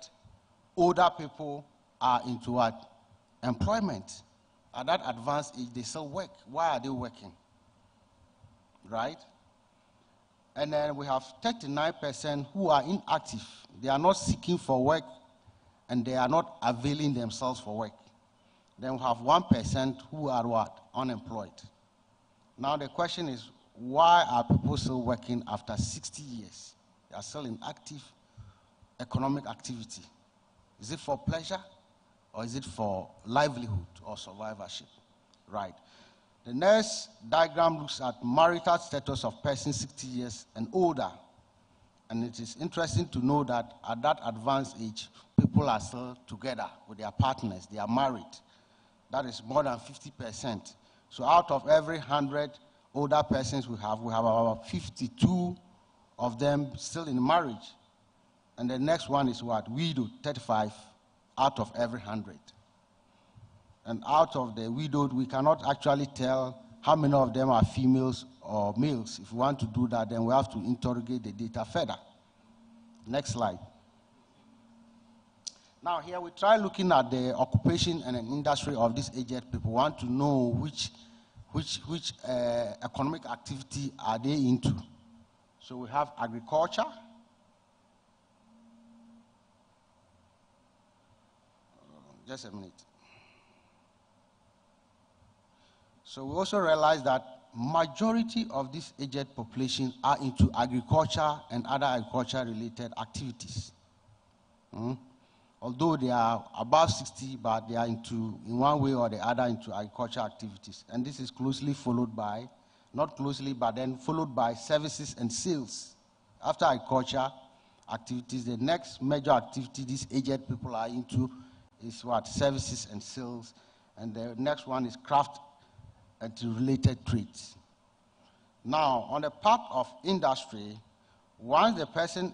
S4: older people are into what? Employment. At that advanced age, they still work. Why are they working? Right? And then we have 39% who are inactive. They are not seeking for work, and they are not availing themselves for work. Then we have 1% who are what? Unemployed. Now the question is, why are people still working after 60 years? They are still in active economic activity. Is it for pleasure, or is it for livelihood or survivorship? Right. The next diagram looks at marital status of persons 60 years and older. And it is interesting to know that at that advanced age, people are still together with their partners. They are married. That is more than 50%. So out of every 100 older persons we have about 52 of them still in marriage. And the next one is what? Widowed, 35 out of every 100. And out of the widowed, we cannot actually tell how many of them are females or males. If we want to do that, then we have to interrogate the data further. Next slide. Now here we try looking at the occupation and an industry of these aged people. We want to know which economic activity are they into. So we have agriculture. Just a minute. So we also realize that majority of this aged population are into agriculture and other agriculture-related activities. Although they are above 60, but they are into, in one way or the other, into agriculture activities. And this is closely followed by, not closely, but then followed by services and sales. After agriculture activities, the next major activity these aged people are into is what? Services and sales. And the next one is craft and related trades. Now, on the part of industry, once the person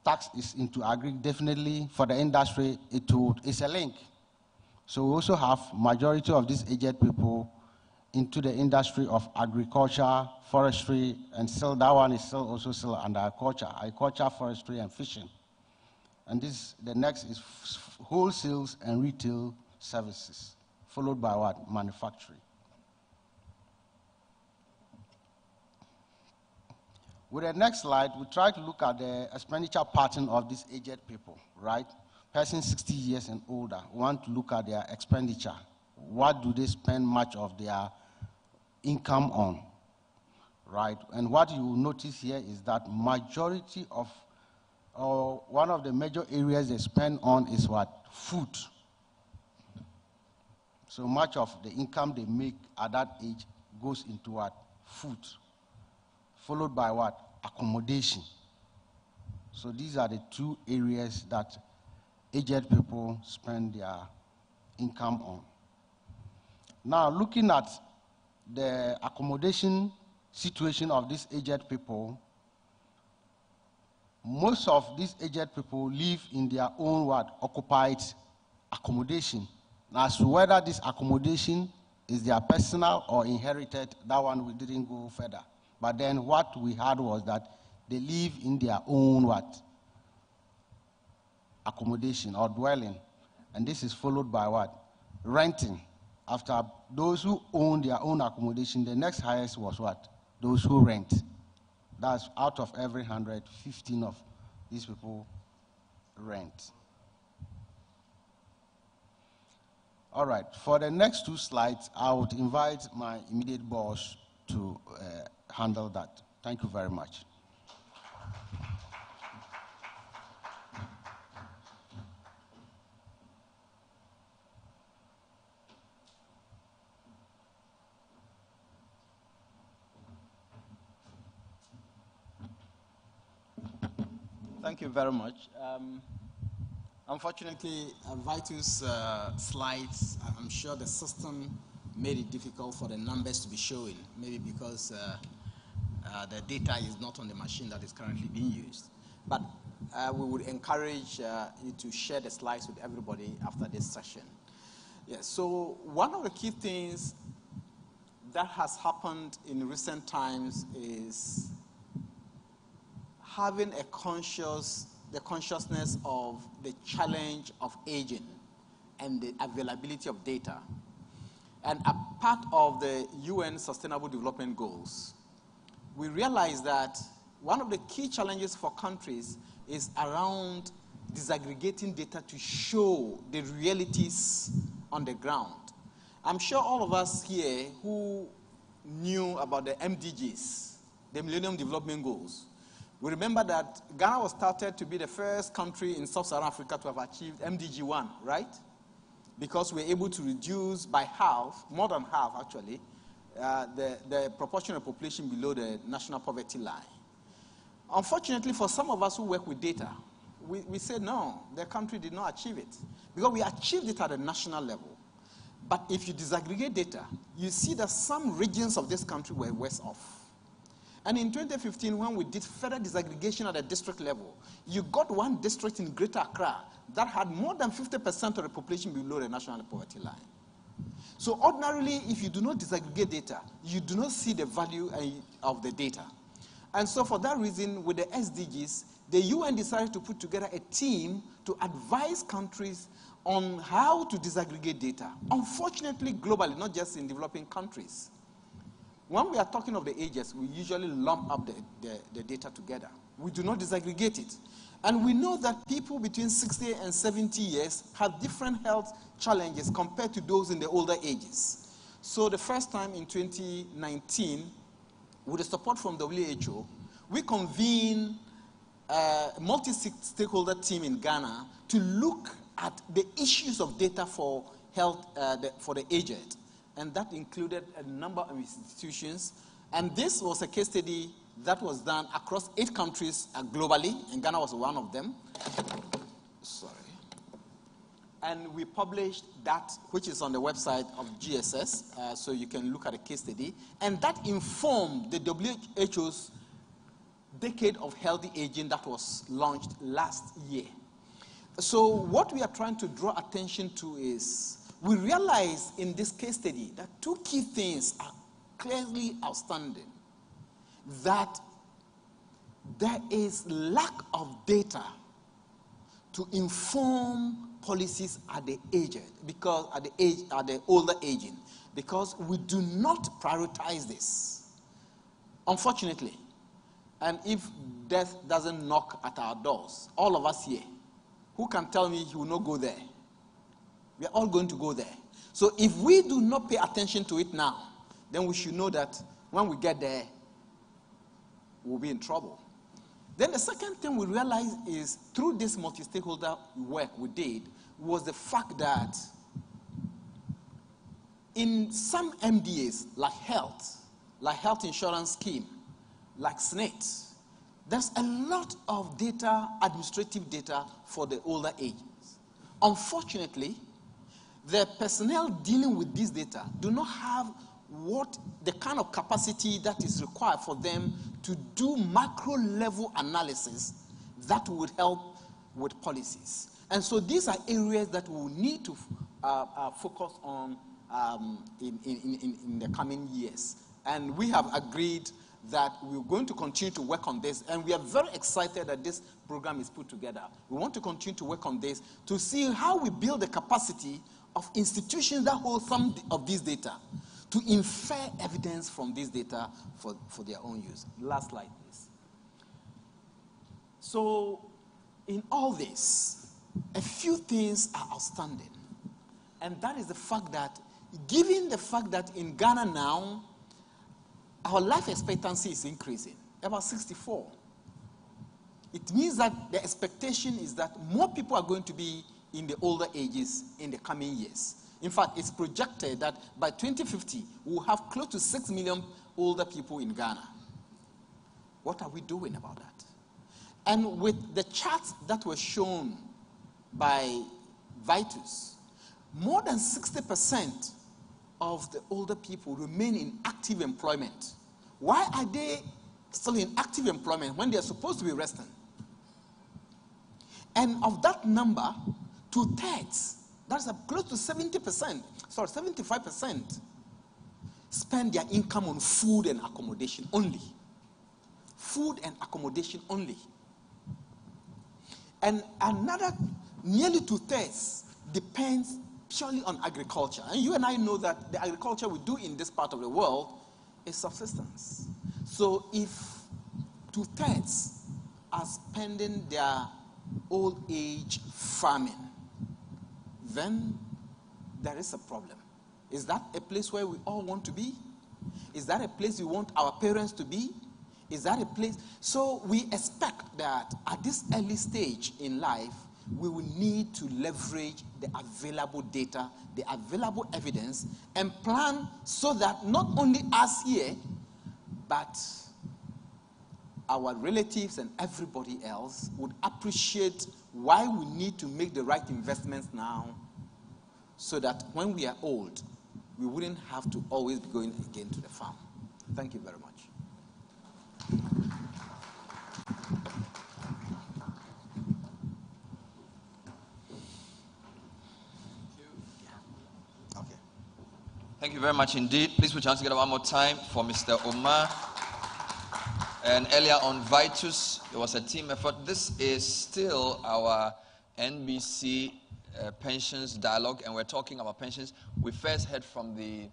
S4: tax is into agri, definitely for the industry, it's a link. So we also have majority of these aged people into the industry of agriculture, forestry, and still that one is still under agriculture, forestry, and fishing. And the next is wholesales and retail services, followed by what? Manufacturing. With the next slide, we try to look at the expenditure pattern of these aged people, right? Persons 60 years and older. We want to look at their expenditure. What do they spend much of their income on, right? And what you will notice here is that majority of, or one of the major areas they spend on is what? Food. So much of the income they make at that age goes into what? Food. Followed by what? Accommodation. So these are the two areas that aged people spend their income on. Now, looking at the accommodation situation of these aged people, most of these aged people live in their own what? Occupied accommodation. Now, as to whether this accommodation is their personal or inherited, that one we didn't go further. But then what we had was that they live in their own what? Accommodation or dwelling. And this is followed by what? Renting. After those who own their own accommodation, the next highest was what? Those who rent. That's out of every 100, 15 of these people rent. All right, for the next two slides, I would invite my immediate boss to handle that. Thank you very much.
S5: Thank you very much. Unfortunately, Vital's slides, I'm sure the system made it difficult for the numbers to be showing, maybe because the data is not on the machine that is currently being used. But we would encourage you to share the slides with everybody after this session. Yeah, so one of the key things that has happened in recent times is having the consciousness of the challenge of aging and the availability of data. And a part of the UN Sustainable Development Goals, we realize that one of the key challenges for countries is around disaggregating data to show the realities on the ground. I'm sure all of us here who knew about the MDGs, the Millennium Development Goals, we remember that Ghana was started to be the first country in sub-Saharan Africa to have achieved MDG 1, right? Because we're able to reduce by half, more than half actually, the proportion of population below the national poverty line. Unfortunately, for some of us who work with data, we say no, the country did not achieve it. Because we achieved it at a national level. But if you disaggregate data, you see that some regions of this country were worse off. And in 2015, when we did further disaggregation at the district level, you got one district in Greater Accra that had more than 50% of the population below the national poverty line. So ordinarily, if you do not disaggregate data, you do not see the value of the data. And so for that reason, with the SDGs, the UN decided to put together a team to advise countries on how to disaggregate data. Unfortunately, globally, not just in developing countries. When we are talking of the ages, we usually lump up the data together. We do not disaggregate it. And we know that people between 60 and 70 years have different health challenges compared to those in the older ages. So the first time in 2019, with the support from WHO, we convened a multi-stakeholder team in Ghana to look at the issues of data for health for the aged. And that included a number of institutions. And this was a case study that was done across 8 countries globally, and Ghana was one of them. Sorry. And we published that, which is on the website of GSS, so you can look at the case study. And that informed the WHO's Decade of Healthy Aging that was launched last year. So what we are trying to draw attention to is, we realize in this case study that 2 key things are clearly outstanding. That there is lack of data to inform policies at the aged, because at the older aging, because we do not prioritize this. Unfortunately, and if death doesn't knock at our doors, all of us here, who can tell me he will not go there? We are all going to go there. So if we do not pay attention to it now, then we should know that when we get there, we'll be in trouble. Then the second thing we realized is, through this multi-stakeholder work we did, was the fact that in some MDAs, like health insurance scheme, like SNET, there's a lot of data, administrative data for the older ages. Unfortunately, the personnel dealing with this data do not have the kind of capacity that is required for them to do macro level analysis that would help with policies. And so these are areas that we will need to focus on in the coming years. And we have agreed that we're going to continue to work on this, and we are very excited that this program is put together. We want to continue to work on this to see how we build the capacity of institutions that hold some of these data to infer evidence from this data for their own use. Last slide, please. So, in all this, a few things are outstanding. And that is the fact that, given the fact that in Ghana now, our life expectancy is increasing, about 64. It means that the expectation is that more people are going to be in the older ages in the coming years. In fact, it's projected that by 2050, we'll have close to 6 million older people in Ghana. What are we doing about that? And with the charts that were shown by Vitus, more than 60% of the older people remain in active employment. Why are they still in active employment when they are supposed to be resting? And of that number, 2/3, that's close to 70%, sorry, 75%, spend their income on food and accommodation only. Food and accommodation only. And another, nearly 2/3 depends purely on agriculture. And you and I know that the agriculture we do in this part of the world is subsistence. So if 2/3 are spending their old age farming, then there is a problem. Is that a place where we all want to be? Is that a place we want our parents to be? Is that a place? So we expect that at this early stage in life, we will need to leverage the available data, the available evidence, and plan so that not only us here, but our relatives and everybody else would appreciate why we need to make the right investments now, so that when we are old, we wouldn't have to always be going again to the farm. Thank you very much.
S1: Thank you very much indeed. Please put your hands together one more time for Mr. Omar. And earlier on Vitus, there was a team effort. This is still our NBC pensions dialogue, and we're talking about pensions. We first heard from the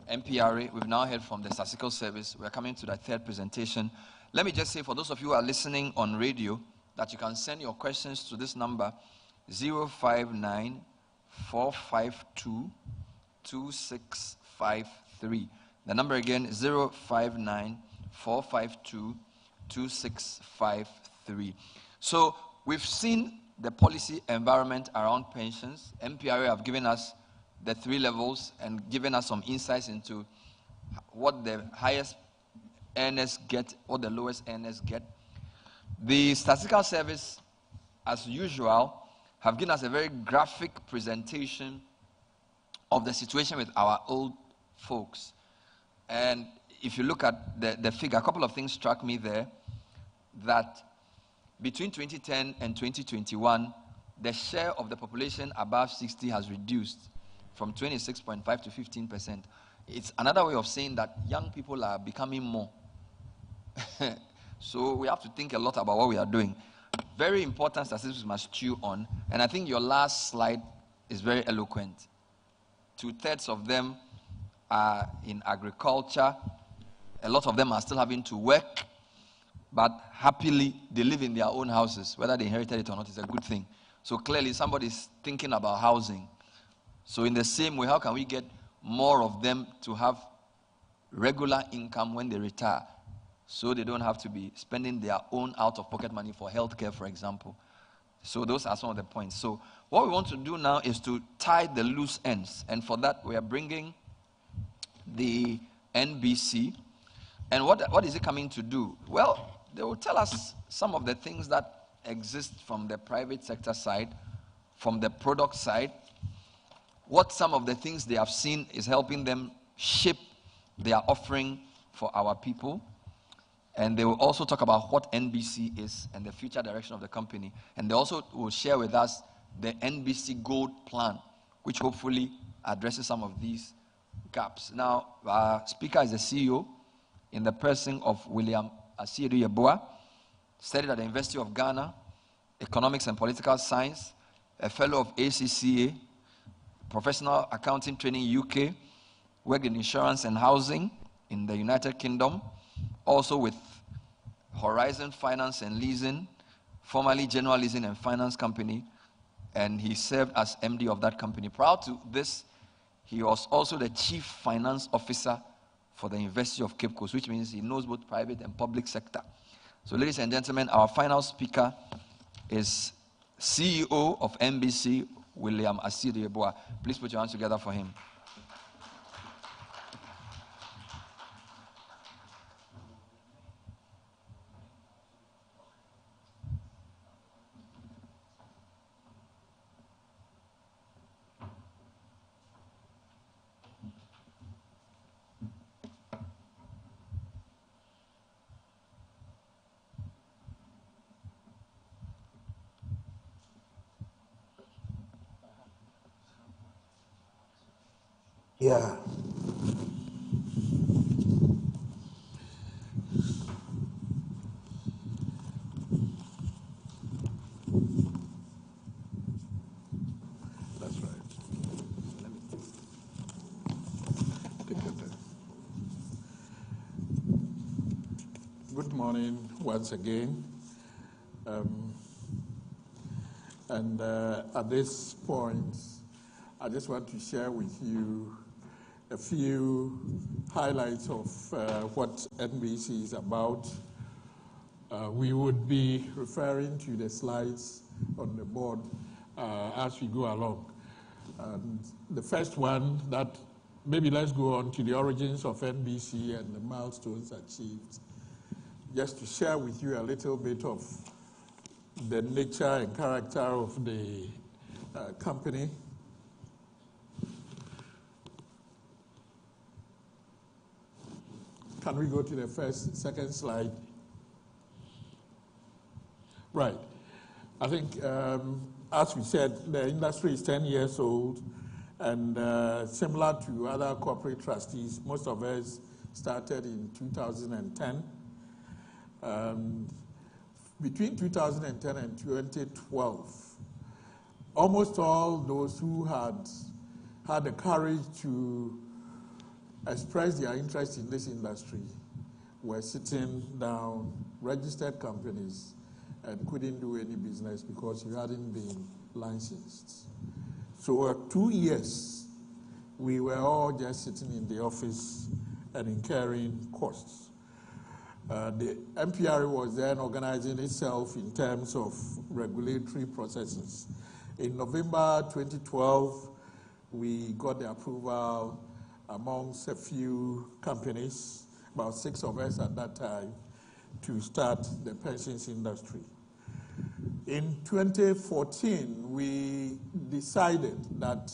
S1: MPRA. We've now heard from the statistical service. We're coming to the third presentation. Let me just say, for those of you who are listening on radio, that you can send your questions to this number, 059-452-2653. The number again, 059-452-2653. So we've seen the policy environment around pensions. MPRA have given us the 3 levels and given us some insights into what the highest earners get, what the lowest earners get. The statistical service, as usual, have given us a very graphic presentation of the situation with our old folks. And if you look at the figure, a couple of things struck me there, that between 2010 and 2021, the share of the population above 60 has reduced from 26.5 to 15%. It's another way of saying that young people are becoming more. So we have to think a lot about what we are doing. Very important statistics we must chew on. And I think your last slide is very eloquent. 2/3 of them are in agriculture. A lot of them are still having to work, but happily they live in their own houses. Whether they inherited it or not is a good thing. So clearly somebody is thinking about housing. So in the same way, how can we get more of them to have regular income when they retire, so they don't have to be spending their own out-of-pocket money for healthcare, for example? So those are some of the points. So what we want to do now is to tie the loose ends. And for that, we are bringing the NBC. And what is it coming to do? Well, they will tell us some of the things that exist from the private sector side, from the product side, what some of the things they have seen is helping them shape their offering for our people. And they will also talk about what NBC is and the future direction of the company. And they also will share with us the NBC Gold Plan, which hopefully addresses some of these gaps. Now, our speaker is the CEO in the person of William Asiedu Yeboah, studied at the University of Ghana, Economics and Political Science, a fellow of ACCA, professional accounting training UK, worked in insurance and housing in the United Kingdom, also with Horizon Finance and Leasing, formerly General Leasing and Finance Company, and he served as MD of that company. Prior to this, he was also the Chief Finance Officer for the University of Cape Coast, which means he knows both private and public sector. So ladies and gentlemen, our final speaker is CEO of NBC, William Asiedu Yeboah. Please put your hands together for him.
S2: Yeah. That's right. Let me take your time. Good morning once again. At this point, I just want to share with you a few highlights of what NBC is about. We would be referring to the slides on the board as we go along. The first one, that maybe let's go on to the origins of NBC and the milestones achieved, just to share with you a little bit of the nature and character of the company. Can we go to the second slide? Right. I think, as we said, the industry is 10 years old, and similar to other corporate trustees, most of us started in 2010. Between 2010 and 2012, almost all those who had the courage to express their interest in this industry were sitting down, registered companies, and couldn't do any business because you hadn't been licensed. So for 2 years, we were all just sitting in the office and incurring costs. The MPRA was then organizing itself in terms of regulatory processes. In November 2012, we got the approval amongst a few companies, about 6 of us at that time, to start the pensions industry. In 2014, we decided that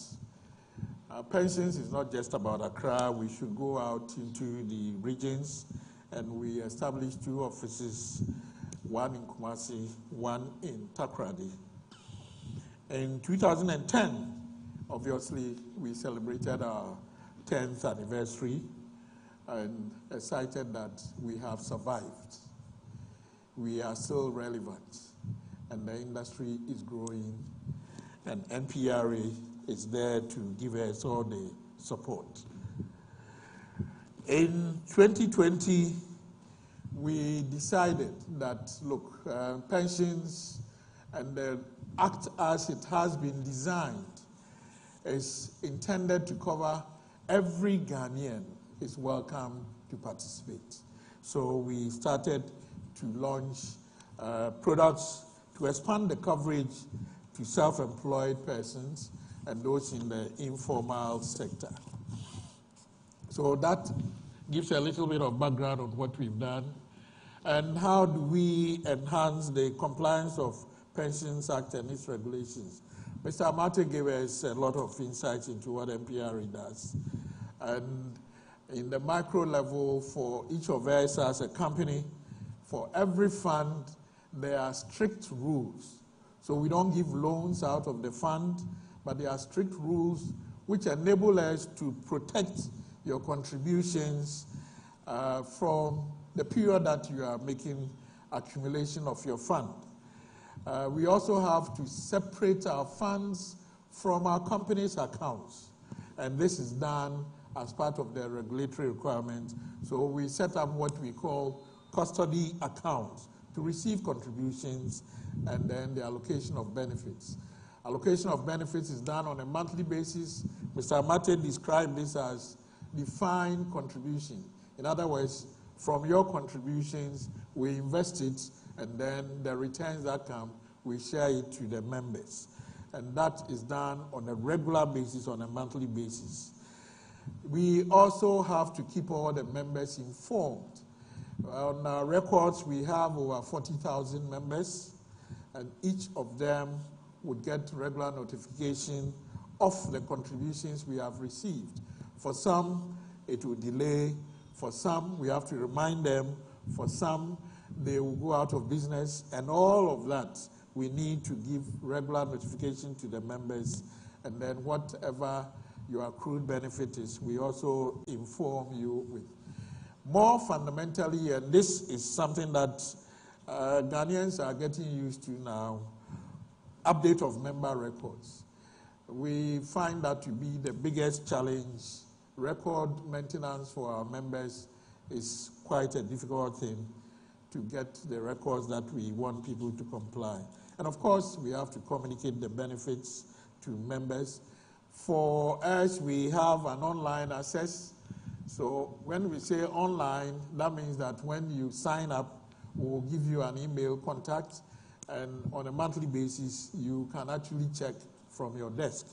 S2: pensions is not just about Accra. We should go out into the regions, and we established 2 offices, one in Kumasi, one in Takoradi. In 2010, obviously, we celebrated our 10th anniversary, and excited that we have survived. We are still relevant, and the industry is growing, and NPRA is there to give us all the support. In 2020, we decided that, look, pensions and the Act as it has been designed is intended to cover every Ghanaian is welcome to participate. So we started to launch products to expand the coverage to self-employed persons and those in the informal sector. So that gives a little bit of background on what we've done and how do we enhance the compliance of Pensions Act and its regulations. Mr. Amate gave us a lot of insights into what MPRA does. And in the micro level, for each of us as a company, for every fund, there are strict rules. So we don't give loans out of the fund, but there are strict rules which enable us to protect your contributions from the period that you are making accumulation of your fund. We also have to separate our funds from our company's accounts, and this is done as part of the regulatory requirement. So we set up what we call custody accounts to receive contributions and then the allocation of benefits. Allocation of benefits is done on a monthly basis. Mr. Amate described this as defined contribution. In other words, from your contributions, we invest it, and then the returns that come, we share it to the members. And that is done on a regular basis, on a monthly basis. We also have to keep all the members informed. On our records, we have over 40,000 members, and each of them would get regular notification of the contributions we have received. For some, it will delay. For some, we have to remind them. For some, they will go out of business. And all of that, we need to give regular notification to the members. And then whatever your accrued benefit is, we also inform you with. More fundamentally, and this is something that Ghanaians are getting used to now, update of member records. We find that to be the biggest challenge. Record maintenance for our members is quite a difficult thing to get the records that we want people to comply. And of course, we have to communicate the benefits to members. For us, we have an online access. So when we say online, that means that when you sign up, we'll give you an email contact, and on a monthly basis, you can actually check from your desk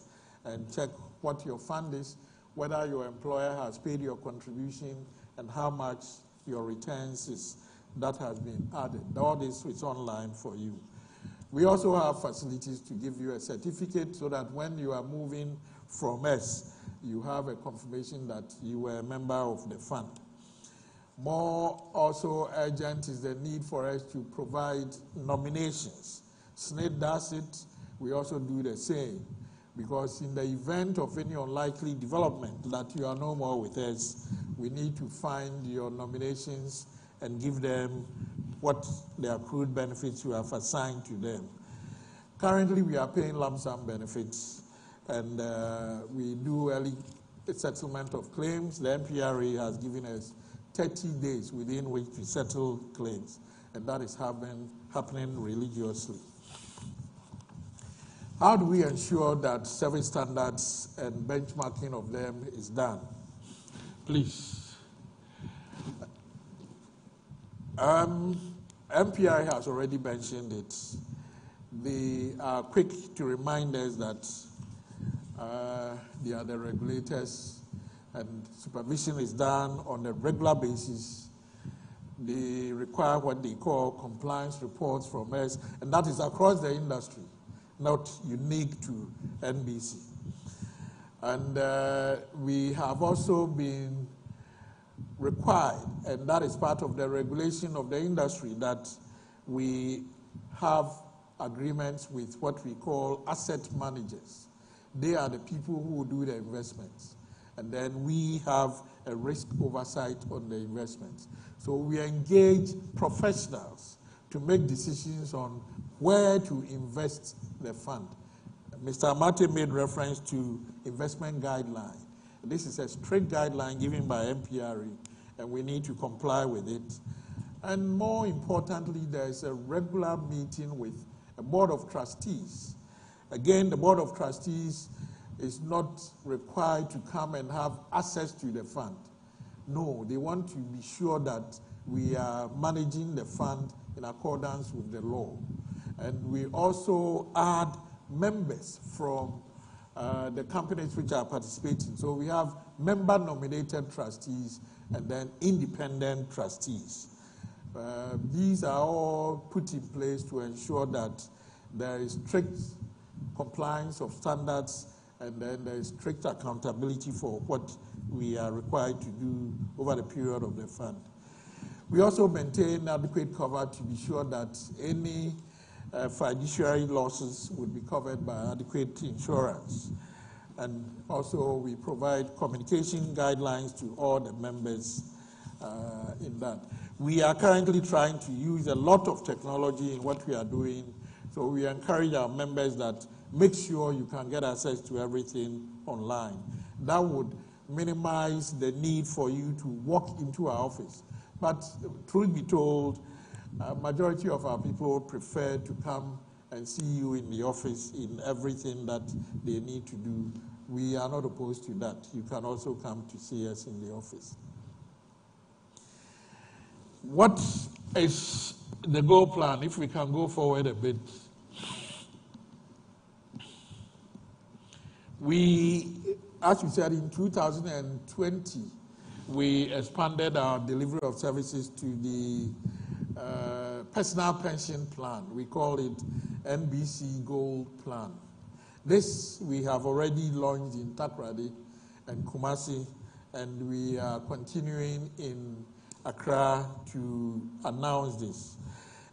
S2: and check what your fund is, whether your employer has paid your contribution, and how much your returns is that has been added. All this is online for you. We also have facilities to give you a certificate so that when you are moving from us, you have a confirmation that you were a member of the fund. More also urgent is the need for us to provide nominations. SNIT does it, we also do the same, because in the event of any unlikely development that you are no more with us, we need to find your nominations and give them what the accrued benefits you have assigned to them. Currently, we are paying lump sum benefits, and we do early settlement of claims. The NPRA has given us 30 days within which to settle claims, and that is happening religiously. How do we ensure that service standards and benchmarking of them is done? Please. MPI has already mentioned it. They are quick to remind us that they are the regulators, and supervision is done on a regular basis. They require what they call compliance reports from us, and that is across the industry, not unique to NBC. And we have also been required, and that is part of the regulation of the industry, that we have agreements with what we call asset managers. They are the people who do the investments. And then we have a risk oversight on the investments. So we engage professionals to make decisions on where to invest the fund. Mr. Amate made reference to investment guideline. This is a strict guideline given by MPRA, and we need to comply with it. And more importantly, there is a regular meeting with a board of trustees. Again, the board of trustees is not required to come and have access to the fund. No, they want to be sure that we are managing the fund in accordance with the law. And we also add members from the companies which are participating. So we have member-nominated trustees and then independent trustees. These are all put in place to ensure that there is strict compliance of standards, and then there is strict accountability for what we are required to do over the period of the fund. We also maintain adequate cover to be sure that any fiduciary losses would be covered by adequate insurance. And also we provide communication guidelines to all the members in that. We are currently trying to use a lot of technology in what we are doing, so we encourage our members that make sure you can get access to everything online. That would minimize the need for you to walk into our office. But truth be told, majority of our people prefer to come and see you in the office in everything that they need to do. We are not opposed to that. You can also come to see us in the office. What is the goal plan? If we can go forward a bit. We, as we said, in 2020, we expanded our delivery of services to the personal pension plan. We call it NBC Gold Plan. This we have already launched in Takoradi and Kumasi, and we are continuing in Accra to announce this.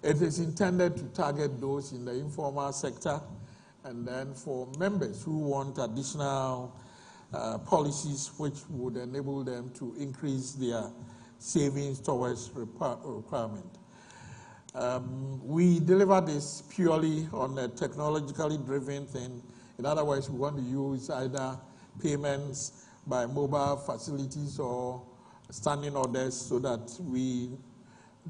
S2: It is intended to target those in the informal sector, and then for members who want additional policies which would enable them to increase their savings towards requirement. We deliver this purely on a technologically driven thing. In other words, we want to use either payments by mobile facilities or standing orders so that we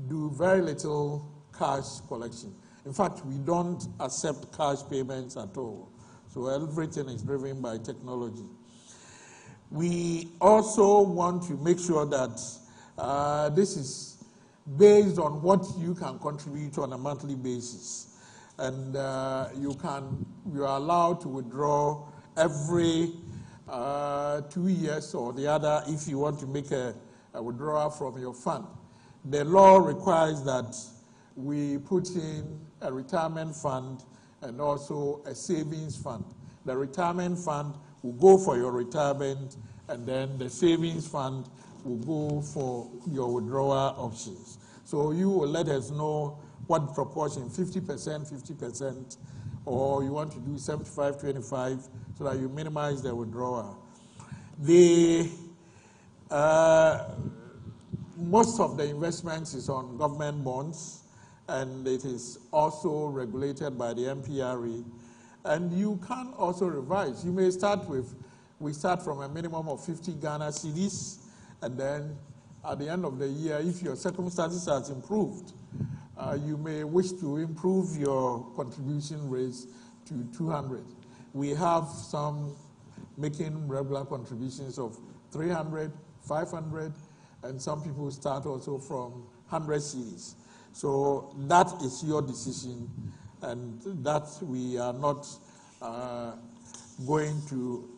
S2: do very little cash collection. In fact, we don't accept cash payments at all. So everything is driven by technology. We also want to make sure that this is based on what you can contribute on a monthly basis. And you are allowed to withdraw every 2 years or the other if you want to make a withdrawal from your fund. The law requires that we put in a retirement fund and also a savings fund. The retirement fund will go for your retirement, and then the savings fund will go for your withdrawal options. So you will let us know what proportion, 50%, 50%, or you want to do 75, 25, so that you minimize the withdrawal. Most of the investments is on government bonds, and it is also regulated by the MPRA. And you can also revise. You may start with, we start from a minimum of 50 Ghana cedis, and then at the end of the year, if your circumstances has improved, you may wish to improve your contribution rates to 200. We have some making regular contributions of 300, 500, and some people start also from 100 cedis. So that is your decision, and that we are not going to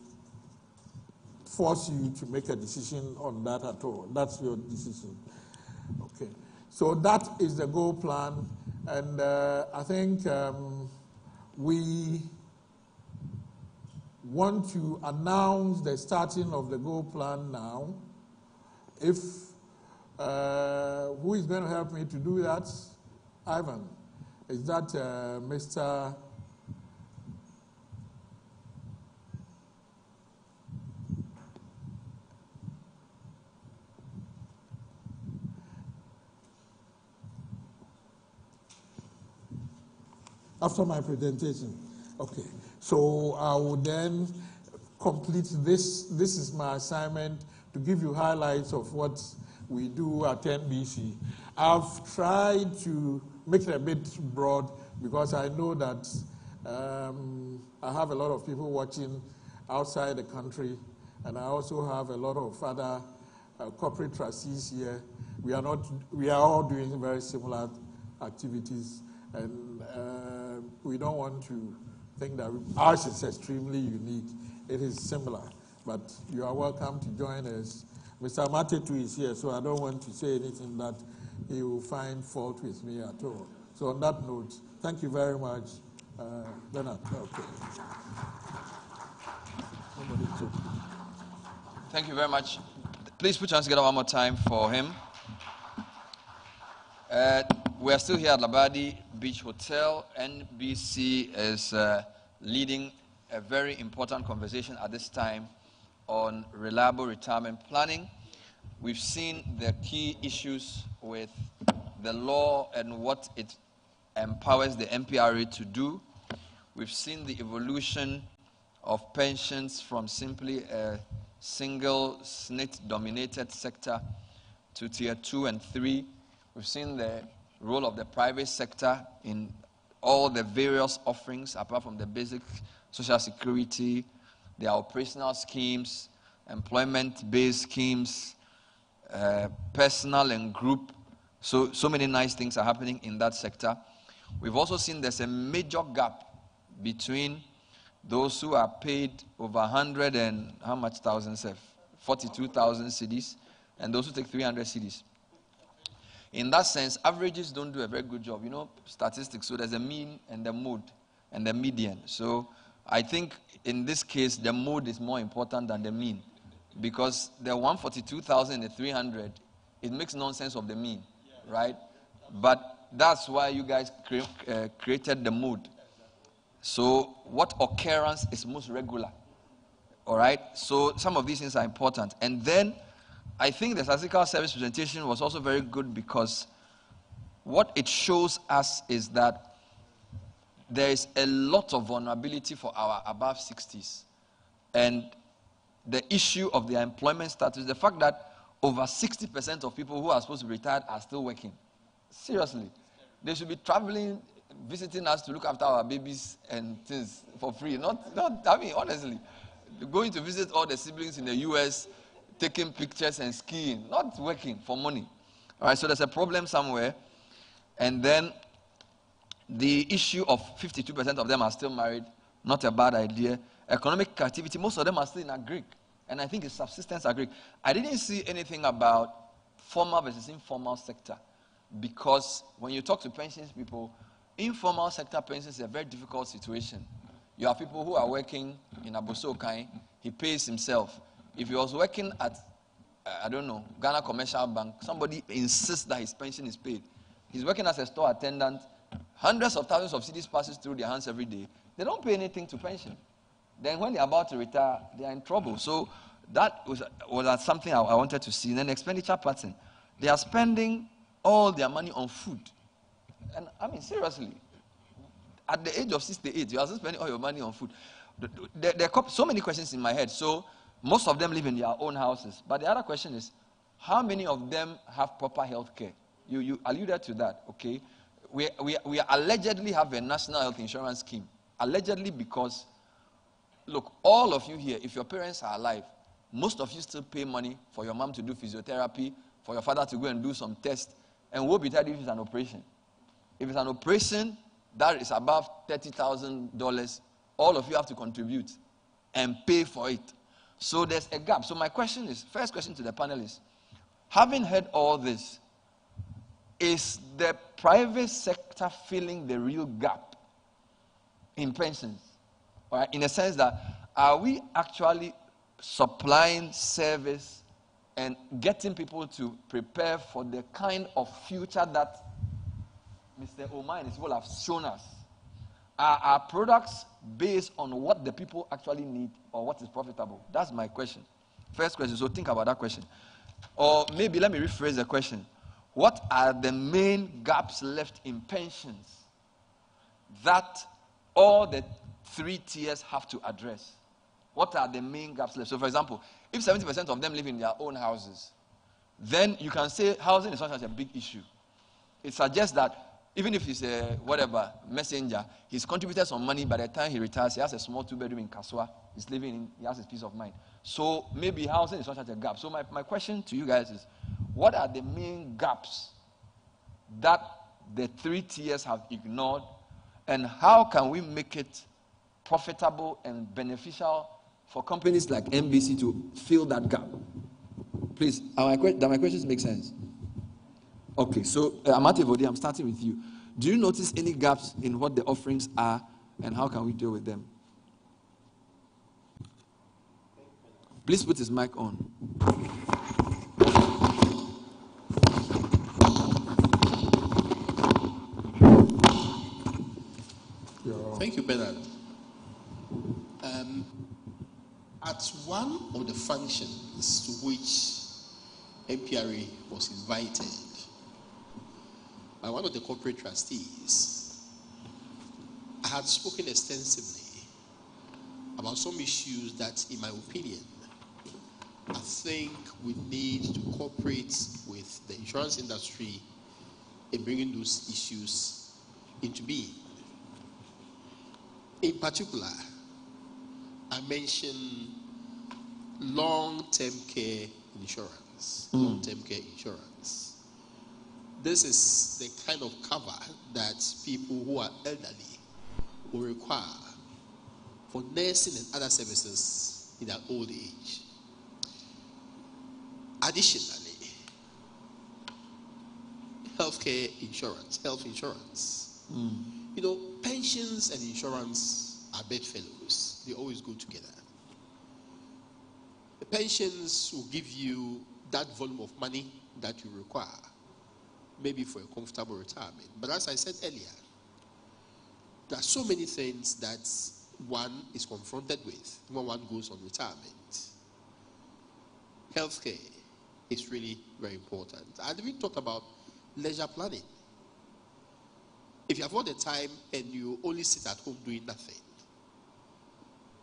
S2: force you to make a decision on that at all. That's your decision. Okay. So that is the goal plan, and I think we want to announce the starting of the goal plan now. If who is going to help me to do that? Ivan. Is that Mr. After my presentation? Okay. So I will then complete this. This is my assignment to give you highlights of what we do at NBC. I've tried to make it a bit broad because I know that I have a lot of people watching outside the country, and I also have a lot of other corporate trustees here. We are all doing very similar activities, and we don't want to think that ours is extremely unique. It is similar, but you are welcome to join us. Mr. Matetu is here, so I don't want to say anything that he will find fault with me at all. So on that note, thank you very much. Bernard, okay.
S1: Thank you very much. Please put your hands together one more time for him. We are still here at Labadi Beach Hotel. NBC is leading a very important conversation at this time on reliable retirement planning. We've seen the key issues with the law and what it empowers the MPRA to do. We've seen the evolution of pensions from simply a single SNIT-dominated sector to tier 2 and 3. We've seen the role of the private sector in all the various offerings, apart from the basic social security, the operational schemes, employment-based schemes, personal and group. So many nice things are happening in that sector. We've also seen there's a major gap between those who are paid over 100 and how much thousands, 42,000 cedis, and those who take 300 cedis. In that sense, averages don't do a very good job. You know, statistics, so there's a mean and the mode and the median. So I think in this case, the mode is more important than the mean, because the 142,000 and the 300, it makes nonsense of the mean, right? But that's why you guys created the mode. So what occurrence is most regular? All right? So some of these things are important. And then I think the statistical service presentation was also very good because what it shows us is that there is a lot of vulnerability for our above 60s. And the issue of their employment status, the fact that over 60% of people who are supposed to be retired are still working. Seriously. They should be traveling, visiting us to look after our babies and things for free. Honestly. Going to visit all the siblings in the US, taking pictures and skiing, not working for money. All right, so there's a problem somewhere. And then the issue of 52% of them are still married, not a bad idea. Economic activity, most of them are still in agric. And I think it's subsistence agric. I didn't see anything about formal versus informal sector. Because when you talk to pensions people, informal sector pensions is a very difficult situation. You have people who are working in Abosokai, he pays himself. If he was working at, Ghana Commercial Bank, somebody insists that his pension is paid. He's working as a store attendant, hundreds of thousands of cedis passes through their hands every day. They don't pay anything to pension. Then when they're about to retire, they are in trouble. So that was something I wanted to see. And then expenditure pattern. They are spending all their money on food. And I mean, seriously, at the age of 68, you are still spending all your money on food. There are so many questions in my head. So most of them live in their own houses. But the other question is, how many of them have proper health care? You alluded to that, okay? We allegedly have a national health insurance scheme. Allegedly because, look, all of you here, if your parents are alive, most of you still pay money for your mom to do physiotherapy, for your father to go and do some tests, and we'll be tired if it's an operation. If it's an operation that is above $30,000, all of you have to contribute and pay for it. So there's a gap. So my question is, first question to the panel is, having heard all this, is the private sector filling the real gap in pensions? Right? In a sense that, are we actually supplying service and getting people to prepare for the kind of future that Mr. Omar and his people have shown us? Are our products based on what the people actually need or what is profitable? That's my question. First question, so think about that question. Or maybe let me rephrase the question. What are the main gaps left in pensions that all the 3 tiers have to address? What are the main gaps left? So, for example, if 70% of them live in their own houses, then you can say housing is not such a big issue. It suggests that even if he's a messenger, he's contributed some money. By the time he retires, he has a small 2-bedroom in Kaswa. He's living in, he has his peace of mind. So maybe housing is not such a gap. So my question to you guys is, what are the main gaps that the 3 tiers have ignored, and how can we make it profitable and beneficial for companies like NBC to fill that gap? Please, do my questions make sense? Okay, so Amate Vodi, I'm starting with you. Do you notice any gaps in what the offerings are, and how can we deal with them? Please put his mic on.
S3: Thank you, Bernard. At one of the functions to which MPRA was invited by one of the corporate trustees, I had spoken extensively about some issues that, in my opinion, I think we need to cooperate with the insurance industry in bringing those issues into being. In particular, I mentioned long-term care insurance. Long-term care insurance. This is the kind of cover that people who are elderly will require for nursing and other services in their old age. Additionally, healthcare insurance, health insurance. You know, pensions and insurance are bedfellows. They always go together. The pensions will give you that volume of money that you require, maybe for a comfortable retirement. But as I said earlier, there are so many things that one is confronted with when one goes on retirement. Healthcare is really very important. And we talked about leisure planning. If you have all the time and you only sit at home doing nothing,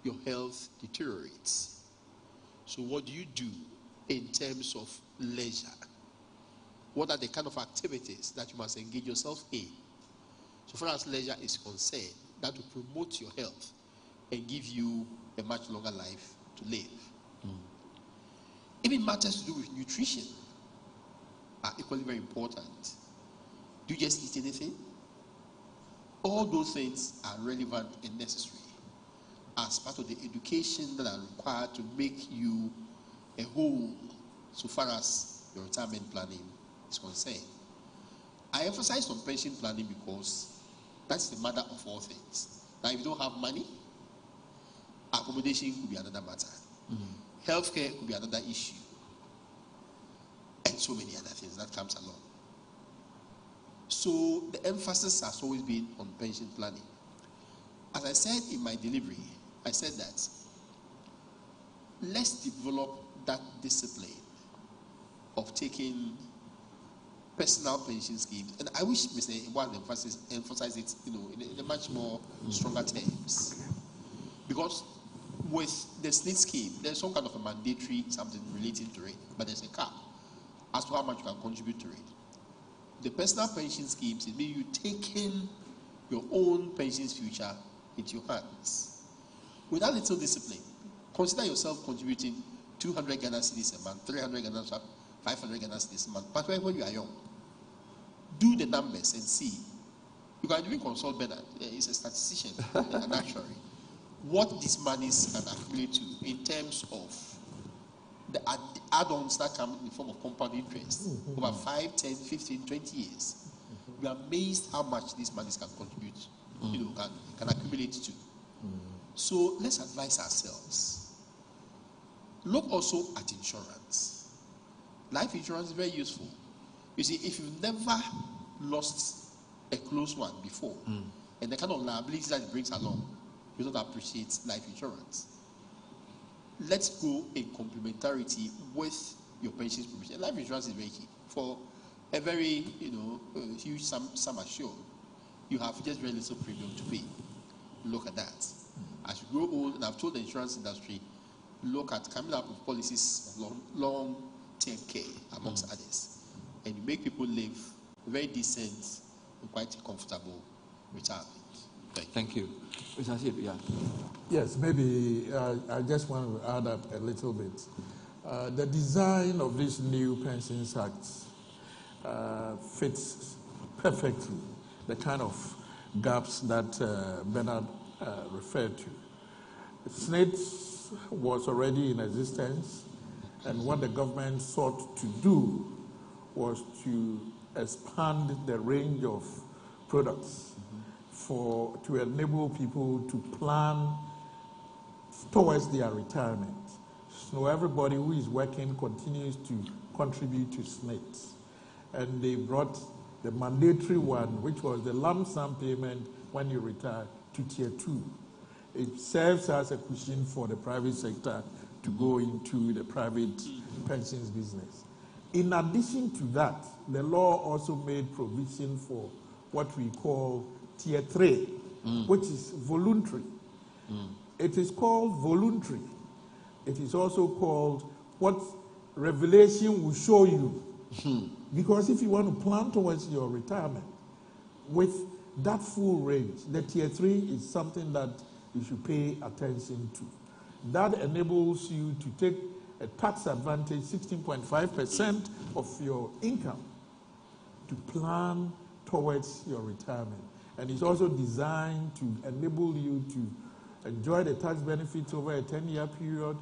S3: your health deteriorates. So what do you do in terms of leisure? What are the kind of activities that you must engage yourself in? So far as leisure is concerned, that will promote your health and give you a much longer life to live. Even matters to do with nutrition are equally very important. Do you just eat anything? All those things are relevant and necessary as part of the education that are required to make you a whole so far as your retirement planning is concerned. I emphasize on pension planning because that's the mother of all things. Now, if you don't have money, accommodation could be another matter. Healthcare could be another issue. And so many other things that comes along. So the emphasis has always been on pension planning. As I said in my delivery, I said that let's develop that discipline of taking personal pension schemes. And I wish Mr. Iwan emphasize it, in a much more stronger terms. Because with the SNIT scheme, there's some kind of a mandatory something relating to it, but there's a cap as to how much you can contribute to it. The personal pension schemes, it means you taking your own pension's future into your hands. With that little discipline, consider yourself contributing 200 Ghana cedis a month, 300 Ghana, 500 Ghana cedis a month. But when you are young, do the numbers and see. You can even consult Bernard. He's a statistician, an actuary. What these monies can accumulate to in terms of the add-ons that come in the form of compound interest over 5, 10, 15, 20 years. We are amazed how much these monies can contribute, can accumulate to. So let's advise ourselves. Look also at insurance. Life insurance is very useful. You see, if you've never lost a close one before, and the kind of liabilities that it brings along, you don't appreciate life insurance. Let's go in complementarity with your pensions provision. Life insurance is very key. For a very, huge sum assured, you have just very little premium to pay. Look at that. As you grow old, and I've told the insurance industry, look at coming up with policies of long-term care, amongst others. And you make people live very decent and quite comfortable retirement.
S1: Thank you. Mr. Asif, yeah.
S2: Yes, maybe I just want to add up a little bit. The design of this new Pensions Act fits perfectly the kind of gaps that Bernard referred to. SNIT was already in existence, and what the government sought to do was to expand the range of products to enable people to plan towards their retirement. So everybody who is working continues to contribute to SNIT. And they brought the mandatory one, which was the lump sum payment when you retire, to tier 2. It serves as a cushion for the private sector to go into the private pensions business. In addition to that, the law also made provision for what we call tier 3, which is voluntary. It is called voluntary. It is also called what revelation will show you. Because if you want to plan towards your retirement with that full range, the tier 3 is something that you should pay attention to. That enables you to take a tax advantage, 16.5% of your income, to plan towards your retirement. And it's also designed to enable you to enjoy the tax benefits over a 10-year period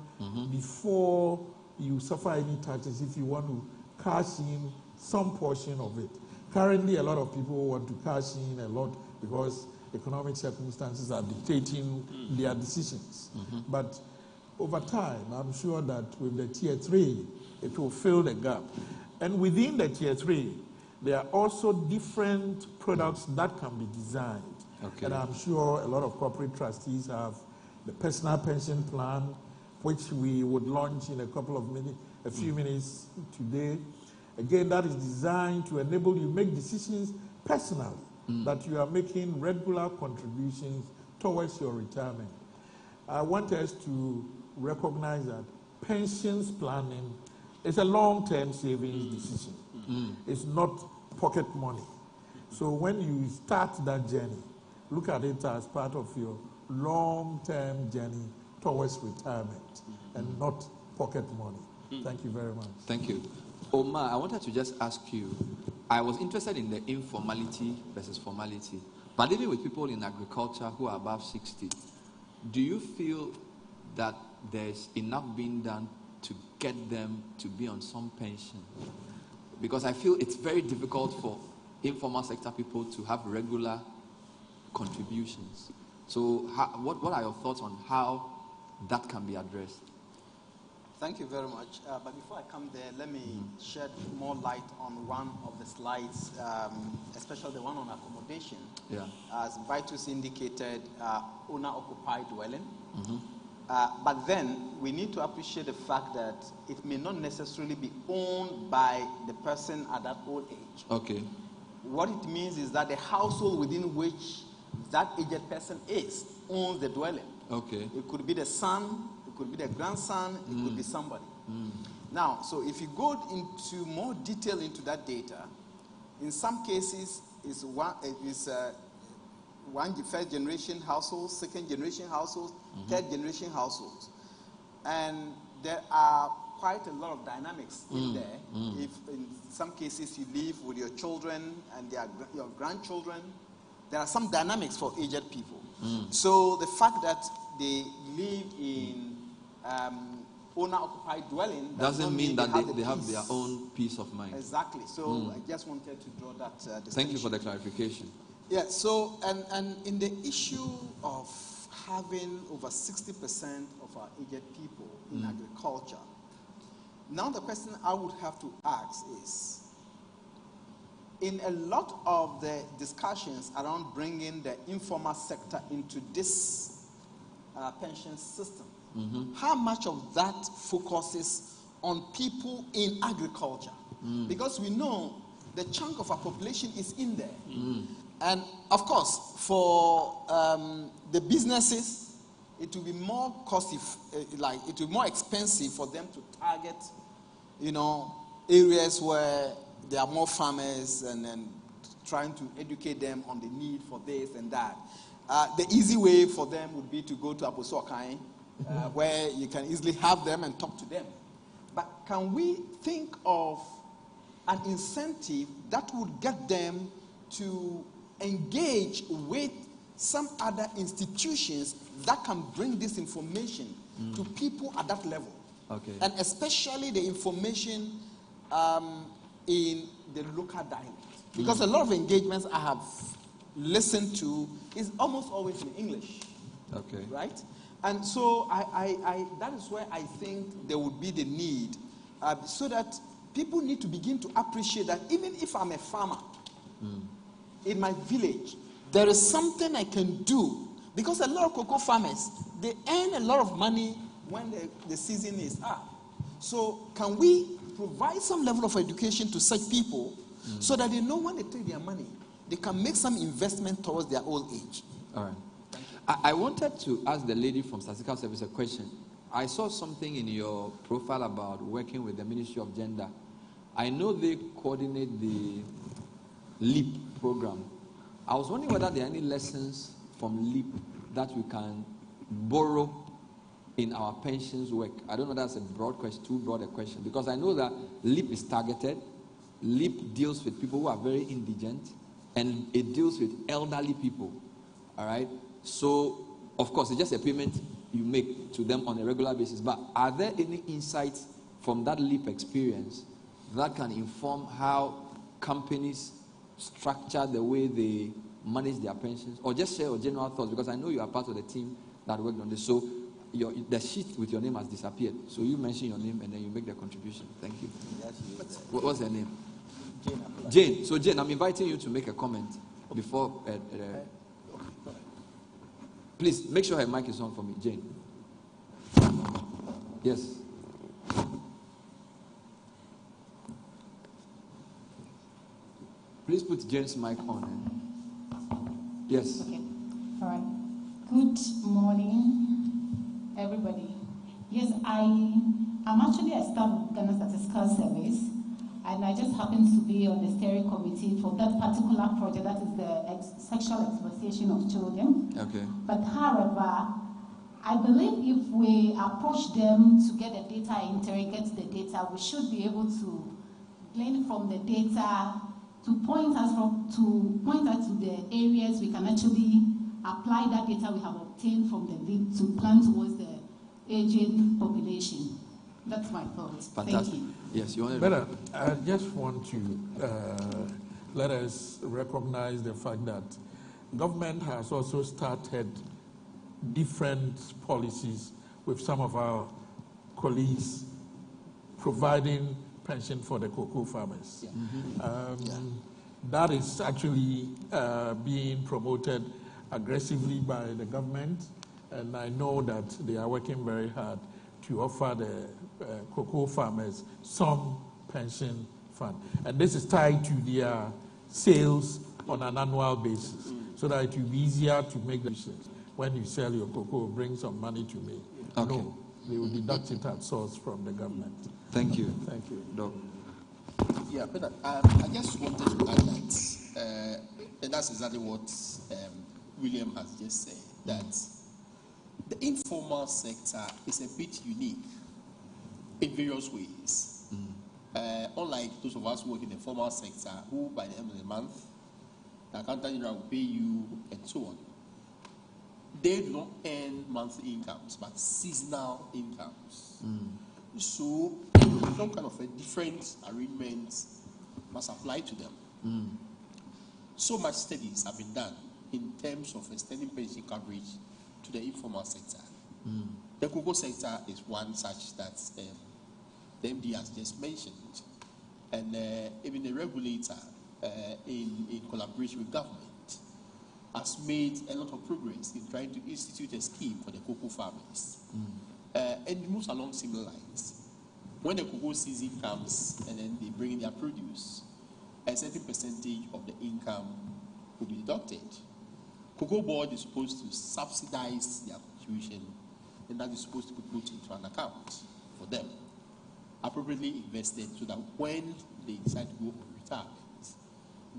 S2: before you suffer any taxes if you want to cash in some portion of it. Currently, a lot of people want to cash in a lot because economic circumstances are dictating their decisions. But over time, I'm sure that with the tier 3, it will fill the gap. And within the tier 3, there are also different products that can be designed.
S1: Okay.
S2: And I'm sure a lot of corporate trustees have the personal pension plan, which we would launch in a few minutes today. Again, that is designed to enable you make decisions personally, that you are making regular contributions towards your retirement. I want us to recognize that pensions planning is a long-term savings decision. It's not pocket money. So when you start that journey, look at it as part of your long-term journey towards retirement and not pocket money. Thank you very much.
S1: Thank you. Omar, I wanted to just ask you, I was interested in the informality versus formality, but even with people in agriculture who are above 60, do you feel that there's enough being done to get them to be on some pension? Because I feel it's very difficult for informal sector people to have regular contributions. So what are your thoughts on how that can be addressed?
S5: Thank you very much. But before I come there, let me shed more light on one of the slides, especially the one on accommodation.
S1: Yeah.
S5: As Vitus indicated, owner-occupied dwelling. But then we need to appreciate the fact that it may not necessarily be owned by the person at that old age.
S1: Okay.
S5: What it means is that the household within which that aged person is owns the dwelling.
S1: Okay.
S5: It could be the son, it could be the grandson, it could be somebody. Now, so if you go into more detail into that data, in some cases it's first generation households, second generation households, third generation households. And there are quite a lot of dynamics in there. If in some cases you live with your children and your grandchildren, there are some dynamics for aged people. So the fact that they live in owner-occupied dwelling
S1: doesn't mean that they have their own peace of mind.
S5: Exactly. So I just wanted to draw that distinction.
S1: Thank you for the clarification.
S5: Yeah, so, and in the issue of having over 60% of our aged people in agriculture, now the question I would have to ask is, in a lot of the discussions around bringing the informal sector into this pension system, how much of that focuses on people in agriculture? Because we know the chunk of our population is in there. And of course, for the businesses, it will be more it will be more expensive for them to target, areas where there are more farmers and trying to educate them on the need for this and that. The easy way for them would be to go to Abosokai, where you can easily have them and talk to them. But can we think of an incentive that would get them to engage with some other institutions that can bring this information to people at that level?
S1: Okay.
S5: And especially the information in the local dialect. Because a lot of engagements I have listened to is almost always in English.
S1: Okay.
S5: Right? And so that is where I think there would be the need, so that people need to begin to appreciate that even if I'm a farmer in my village, there is something I can do. Because a lot of cocoa farmers, they earn a lot of money when the season is up. So can we provide some level of education to such people so that they know when they take their money, they can make some investment towards their old age?
S1: All right. I wanted to ask the lady from Statistical Service a question. I saw something in your profile about working with the Ministry of Gender. I know they coordinate the LEAP program. I was wondering whether there are any lessons from LEAP that we can borrow in our pensions work. I don't know, that's a broad question, too broad a question, because I know that LEAP is targeted. LEAP deals with people who are very indigent, and it deals with elderly people. All right? So, of course, it's just a payment you make to them on a regular basis. But are there any insights from that LEAP experience that can inform how companies structure the way they manage their pensions? Or just share your general thoughts, because I know you are part of the team that worked on this. So the sheet with your name has disappeared. So you mention your name and then you make the contribution. Thank you. What's her name?
S5: Jane.
S1: Jane. So Jane, I'm inviting you to make a comment before. Please, make sure her mic is on for me, Jane. Yes. Please put Jane's mic on. Yes.
S6: Okay. All right. Good morning, everybody. Yes, I'm actually a staff of Ghana Statistical Service, and I just happen to be on the steering committee for that particular project, that is the sexual exploitation of children.
S1: Okay.
S6: But however, I believe if we approach them to get the data, interrogate the data, we should be able to glean from the data to point us to the areas we can actually apply that data we have obtained from the to plan towards the aging population. That's my thoughts.
S1: Fantastic.
S6: Thank you.
S1: Yes, you want to.
S2: But I just want to let us recognize the fact that government has also started different policies with some of our colleagues providing pension for the cocoa farmers. Yeah. That is actually being promoted aggressively by the government, and I know that they are working very hard to offer the cocoa farmers some pension fund. And this is tied to their sales on an annual basis, so that it will be easier to make decisions. When you sell your cocoa, bring some money to me.
S1: Okay.
S2: No, they will deduct it at source from the government.
S1: Thank you.
S2: Thank you.
S1: Doc.
S3: Yeah, but I just wanted to add that, and that's exactly what William has just said, that the informal sector is a bit unique in various ways. Unlike those of us who work in the formal sector, who by the end of the month, the accountant general will pay you and so on. They do not earn monthly incomes, but seasonal incomes. So some kind of a different arrangement must apply to them. So much studies have been done in terms of extending pension coverage to the informal sector. The cocoa sector is one such that the MD has just mentioned. And even the regulator, in collaboration with government, has made a lot of progress in trying to institute a scheme for the cocoa farmers. And it moves along similar lines. When the cocoa season comes and then they bring in their produce, a certain percentage of the income will be deducted. Cocoa board is supposed to subsidize their contribution, and that is supposed to be put into an account for them, appropriately invested, so that when they decide to go for retirement,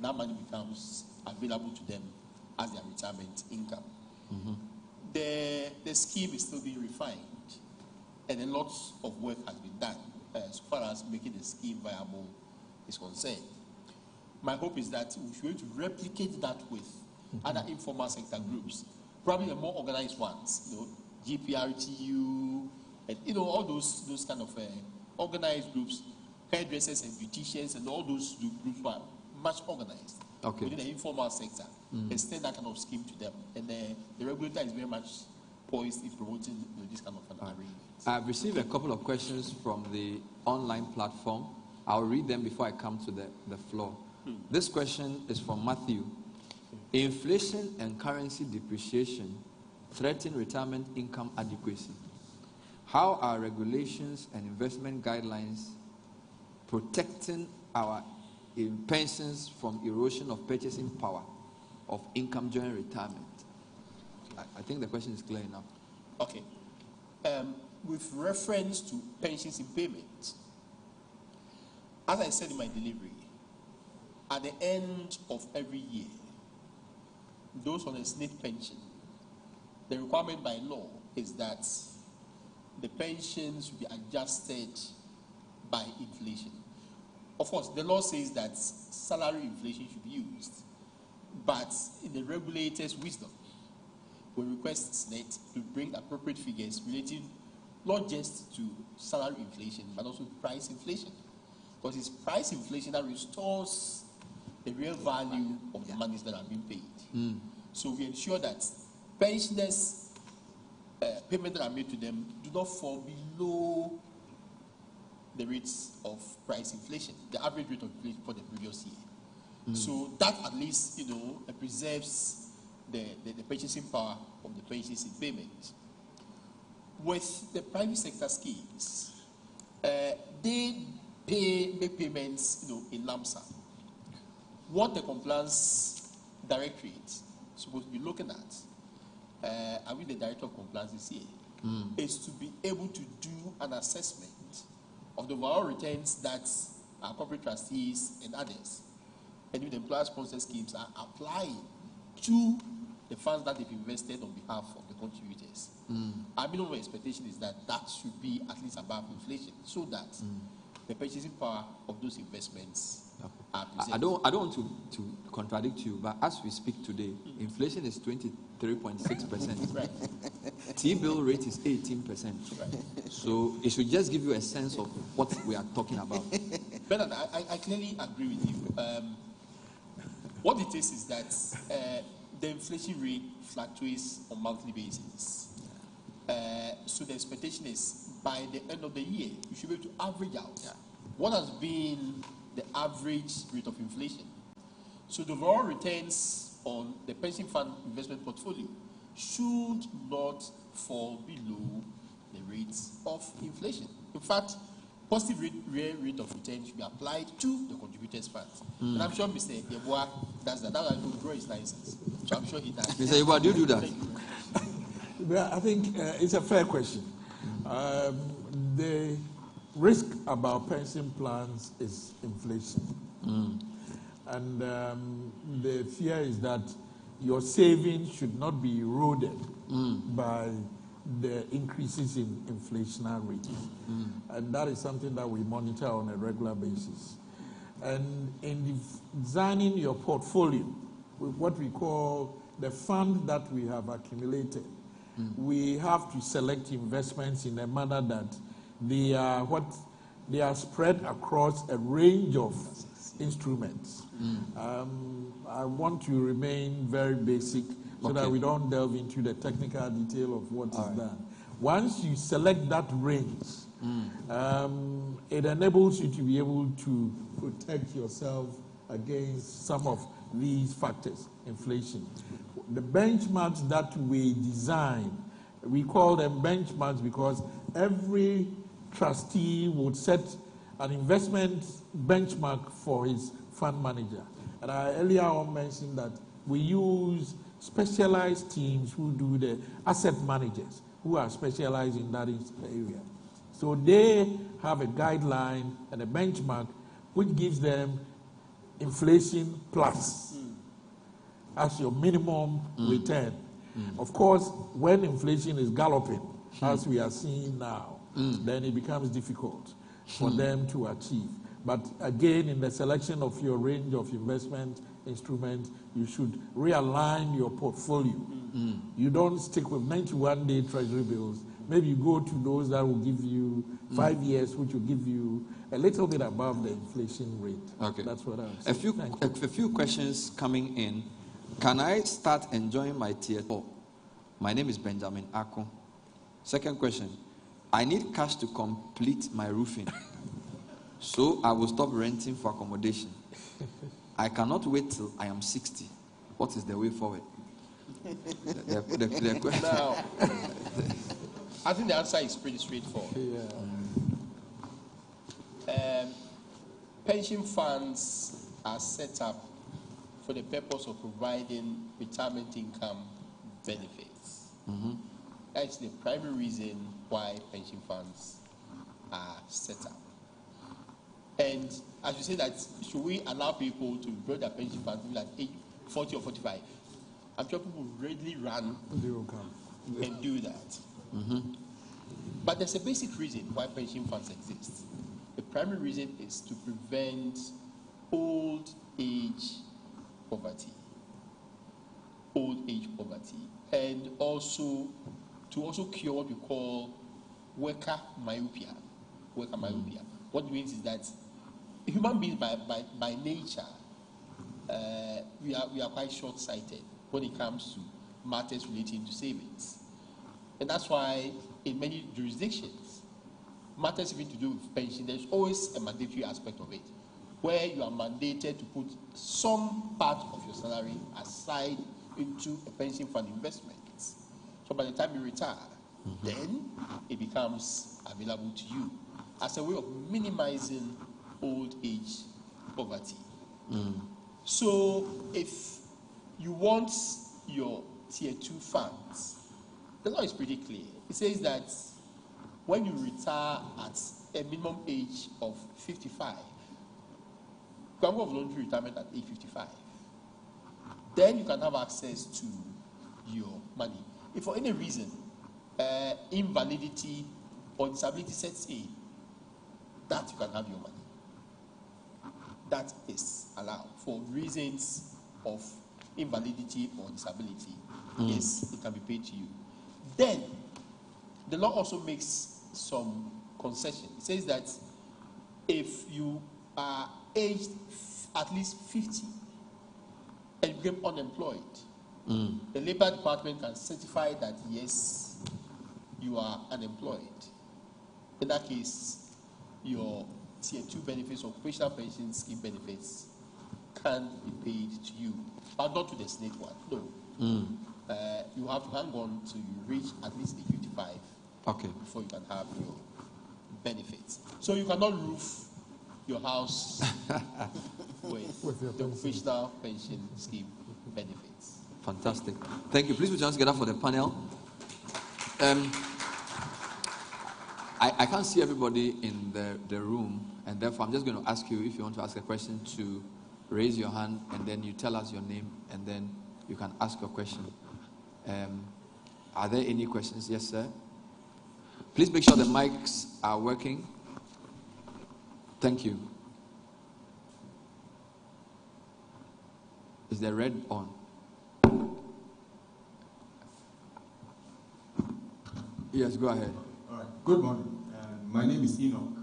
S3: that money becomes available to them as their retirement income. The scheme is still being refined, and a lot of work has been done as far as making the scheme viable is concerned. My hope is that we should be able to replicate that with other informal sector groups, probably the more organized ones, GPRTU, and all those kind of organized groups, hairdressers and beauticians, and all those groups who are much organized within the informal sector. Extend that kind of scheme to them, and the regulator is very much poised in promoting this kind of an arrangement.
S1: I've received a couple of questions from the online platform. I'll read them before I come to the floor. This question is from Matthew. Inflation and currency depreciation threaten retirement income adequacy. How are regulations and investment guidelines protecting our pensions from erosion of purchasing power of income during retirement? I think the question is clear enough.
S3: Okay. With reference to pensions in payment, as I said in my delivery, at the end of every year, those on a SNP pension, the requirement by law is that the pensions should be adjusted by inflation. Of course, the law says that salary inflation should be used, but in the regulator's wisdom, we request SNET to bring appropriate figures relating not just to salary inflation, but also price inflation. Because it's price inflation that restores the real value of the monies that are being paid. So we ensure that pensioners' payments that are made to them do not fall below the rates of price inflation, the average rate of inflation for the previous year. So that at least, preserves the purchasing power of the pensions in payments. With the private sector schemes, they make payments, in lump sum. What the compliance directorate is supposed to be looking at, I mean the director of compliance this year, is to be able to do an assessment of the overall returns that our corporate trustees and others, and even the employer-sponsored schemes are applying to the funds that they've invested on behalf of the contributors. Our minimum expectation is that that should be at least above inflation, so that the purchasing power of those investments are preserved.
S1: I don't want to contradict you, but as we speak today, inflation is 23.6%.
S3: Right.
S1: T-bill rate is 18%.
S3: Right.
S1: So it should just give you a sense of what we are talking about.
S3: Bernard, I clearly agree with you. What it is that the inflation rate fluctuates on a monthly basis. So the expectation is by the end of the year, you should be able to average out what has been the average rate of inflation. So the overall returns on the pension fund investment portfolio should not fall below the rates of inflation. In fact, positive real rate of return should be applied to the contributors' funds. And I'm sure Mr. Yeboah does that. That's why he will draw his license. So I'm sure he does.
S1: Mr. Yeboah, do you do that?
S2: Well, I think it's a fair question. The risk about pension plans is inflation. And the fear is that your savings should not be eroded by the increases in inflationary rates. And that is something that we monitor on a regular basis. And in designing your portfolio, with what we call the fund that we have accumulated, we have to select investments in a manner that they are spread across a range of instruments. I want to remain very basic so that we don't delve into the technical detail of what is done. Once you select that range, it enables you to be able to protect yourself against some of these factors, inflation. The benchmarks that we design, we call them benchmarks because every trustee would set an investment benchmark for his fund manager. And I earlier on mentioned that we use specialized teams who do the asset managers, who are specialized in that area. So they have a guideline and a benchmark which gives them inflation plus as your minimum return. Of course, when inflation is galloping, as we are seeing now, then it becomes difficult for them to achieve. But again, in the selection of your range of investment instruments, you should realign your portfolio. You don't stick with 91-day treasury bills. Maybe you go to those that will give you 5 years, which will give you a little bit above the inflation rate.
S1: Okay.
S2: That's what I would say.
S1: A few questions coming in. Can I start enjoying my tier 4? My name is Benjamin Ako. Second question. I need cash to complete my roofing. So I will stop renting for accommodation. I cannot wait till I am 60. What is the way forward?
S3: Now, I think the answer is pretty straightforward. Pension funds are set up for the purpose of providing retirement income benefits. That's the primary reason why pension funds are set up. And as you say that, should we allow people to grow their pension funds at age 40 or 45? I'm sure people will readily run and do that. But there's a basic reason why pension funds exist. The primary reason is to prevent old age poverty. Old age poverty. And also to cure what we call worker myopia. Worker myopia. What it means is that human beings by nature, we are quite short-sighted when it comes to matters relating to savings. And that's why in many jurisdictions, matters having to do with pension, there's always a mandatory aspect of it, where you are mandated to put some part of your salary aside into a pension fund investment. So by the time you retire, then it becomes available to you as a way of minimizing old age poverty. So if you want your tier 2 funds, the law is pretty clear. It says that when you retire at a minimum age of 55, you can go for voluntary retirement at age 55. Then you can have access to your money. If for any reason invalidity or disability sets in, that you can have your money. That is allowed for reasons of invalidity or disability. Yes, it can be paid to you. Then the law also makes some concession. It says that if you are aged at least 50 and you became unemployed, the Labor Department can certify that yes, you are unemployed. In that case, your tier 2 benefits, occupational pension scheme benefits, can be paid to you, but not to the state one. No. You have to hang on till you reach at least age 55 before you can have your benefits. So you cannot roof your house with the occupational pension scheme benefits.
S1: Fantastic. Thank you. Please put your hands together for the panel. I can't see everybody in the room, and therefore I'm just going to ask you, if you want to ask a question, to raise your hand, and then you tell us your name, and then you can ask your question. Are there any questions? Yes, sir. Please make sure the mics are working. Thank you. Is the red on? Yes, go ahead.
S7: All right. Good morning. My name is Enoch.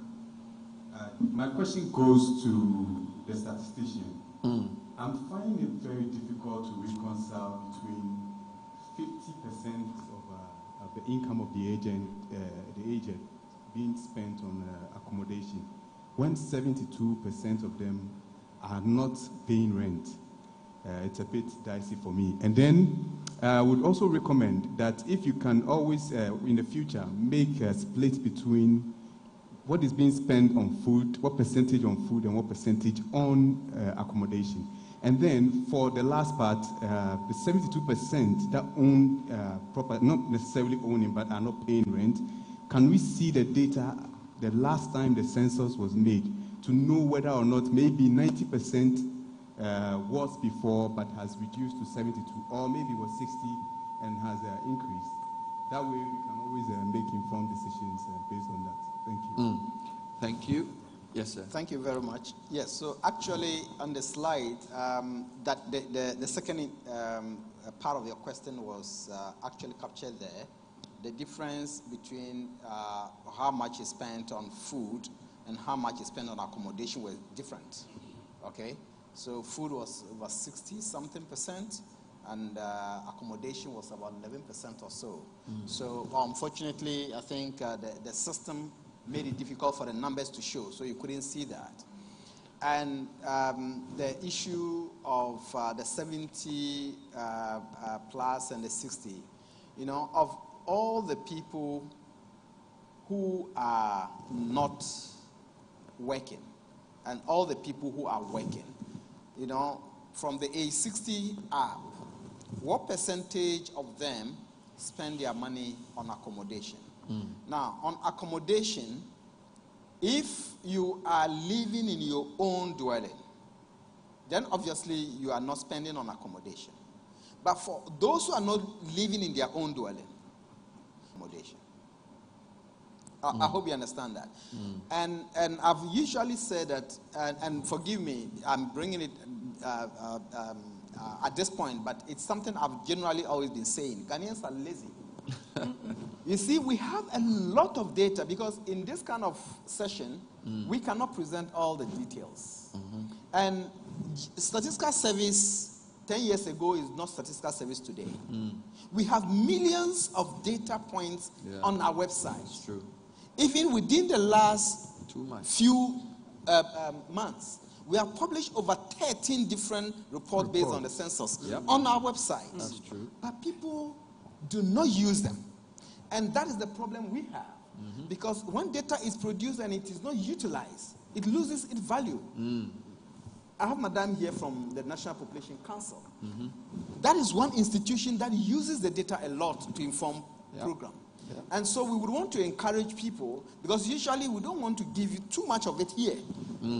S7: My question goes to the statistician. I'm finding it very difficult to reconcile between 50% of the income of the aged being spent on accommodation, when 72% of them are not paying rent. It's a bit dicey for me. And then I would also recommend that if you can always, in the future, make a split between what is being spent on food, what percentage on food, and what percentage on accommodation. And then for the last part, the 72% that own property, not necessarily owning, but are not paying rent, can we see the data the last time the census was made to know whether or not maybe 90% was before but has reduced to 72, or maybe was 60 and has increased? That way we can always make informed decisions based on that. Thank you.
S1: Thank you. Yes, sir.
S5: Thank you very much. Yes, so actually on the slide, that the second part of your question was actually captured there. The difference between how much is spent on food and how much is spent on accommodation was different. Okay? So food was 60-something%, and accommodation was about 11% or so. So unfortunately, I think the system made it difficult for the numbers to show, so you couldn't see that. And the issue of the 70 plus and the 60, of all the people who are not working and all the people who are working, from the age 60 up, what percentage of them spend their money on accommodation? Now, on accommodation, if you are living in your own dwelling, then obviously you are not spending on accommodation. But for those who are not living in their own dwelling, accommodation. I hope you understand that. And I've usually said that, and forgive me, I'm bringing it at this point, but it's something I've generally always been saying. Ghanaians are lazy. You see, we have a lot of data because in this kind of session, we cannot present all the details. And statistical service 10 years ago is not statistical service today. We have millions of data points on our website.
S1: It's true.
S5: Even within the last few months, We have published over 13 different reports based on the census
S1: Yep.
S5: on our website.
S1: That's true.
S5: But people do not use them. And that is the problem we have. Because when data is produced and it is not utilized, it loses its value. I have Madame here from the National Population Council. That is one institution that uses the data a lot to inform program. And so we would want to encourage people, because usually we don't want to give you too much of it here.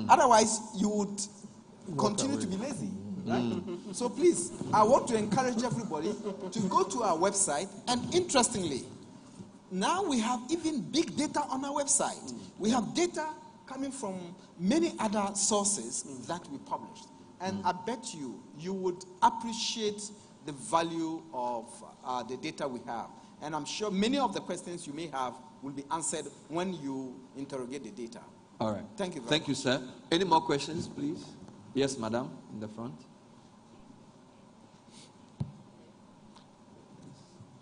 S5: Otherwise, you would continue to be lazy. Right? So please, I want to encourage everybody to go to our website. And interestingly, now we have even big data on our website. We have data coming from many other sources that we published. And I bet you would appreciate the value of the data we have. And I'm sure many of the questions you may have will be answered when you interrogate the data.
S1: All right.
S5: Thank you very
S1: Thank you, sir. Any more questions, please? Yes, madam, in the front.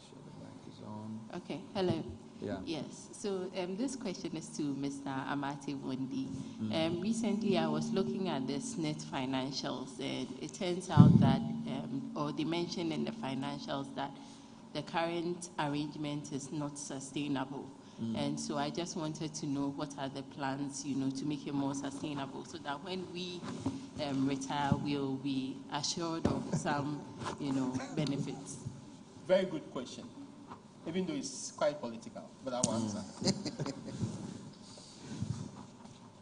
S1: Sure, the mic is on.
S8: Okay, hello.
S1: Yeah.
S8: Yes, so this question is to Mr. Amate Wundi. Recently, I was looking at the SNET financials, and it turns out that, or they mentioned in the financials that the current arrangement is not sustainable. And so I just wanted to know what are the plans, to make it more sustainable, so that when we retire, we'll be assured of some, benefits.
S3: Very good question, even though it's quite political, but I will answer.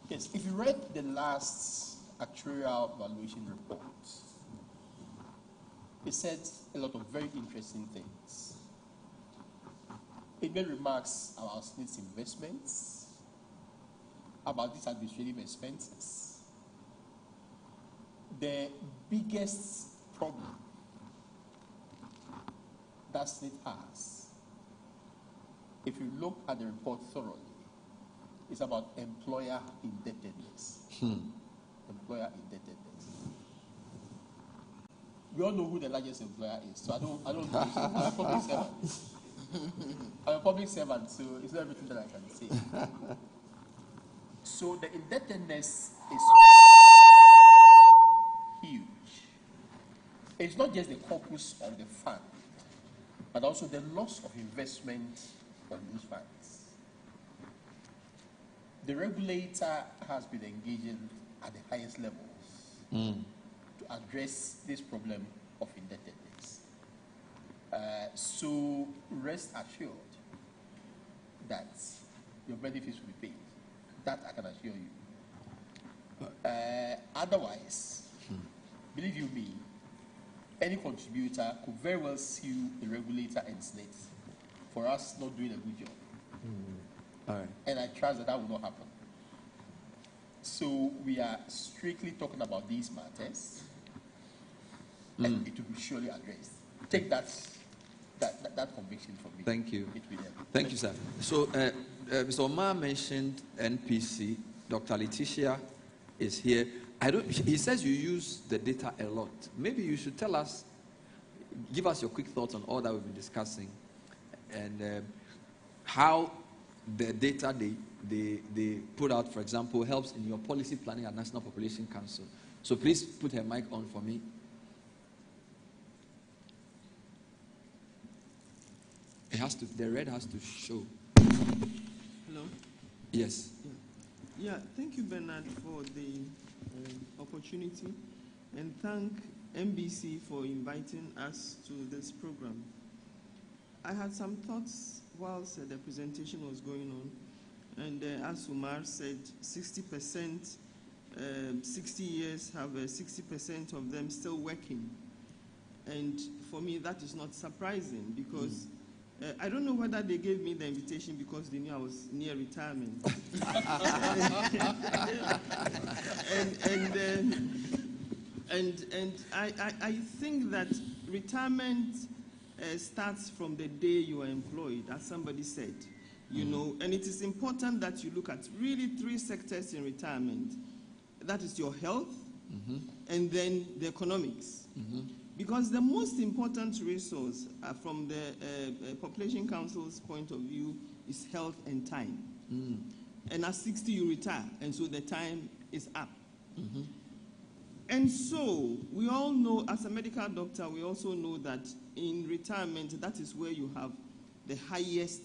S3: Yes, if you read the last actuarial valuation report, it said a lot of very interesting things. It made remarks about SNIT's investments, about these administrative expenses. The biggest problem that SNIT has, if you look at the report thoroughly, is about employer indebtedness. Employer indebtedness. We all know who the largest employer is, so I don't know. I'm a public servant. I'm a public servant, so it's not everything that I can say. So the indebtedness is huge. It's not just the corpus of the fund, but also the loss of investment of those funds. The regulator has been engaging at the highest levels to address this problem of indebtedness. So rest assured that your benefits will be paid. That I can assure you. Otherwise, believe you me, any contributor could very well sue the regulator and SNIT for us not doing a good job.
S1: All right.
S3: And I trust that will not happen. So we are strictly talking about these matters, and it will be surely addressed. Take that conviction from me.
S1: Thank you.
S3: It will help.
S1: Thank you, sir. So, Mr. Omar mentioned NPC. Dr. Letitia is here. He says you use the data a lot. Maybe you should tell us, give us your quick thoughts on all that we've been discussing, and how the data they put out, for example, helps in your policy planning at National Population Council. So please put her mic on for me. The red has to show.
S9: Hello?
S1: Yes.
S9: Yeah, thank you, Bernard, for the opportunity, and thank NBC for inviting us to this program. I had some thoughts whilst the presentation was going on, and as Umar said, 60%, 60 years have 60% of them still working. And for me, that is not surprising, because I don't know whether they gave me the invitation because they knew I was near retirement. and I think that retirement starts from the day you are employed, as somebody said, and it is important that you look at really 3 sectors in retirement. That is your health, and then the economics. Because the most important resource from the Population Council's point of view is health and time. And at 60 you retire, and so the time is up. And so, we all know, as a medical doctor, we also know that in retirement, that is where you have the highest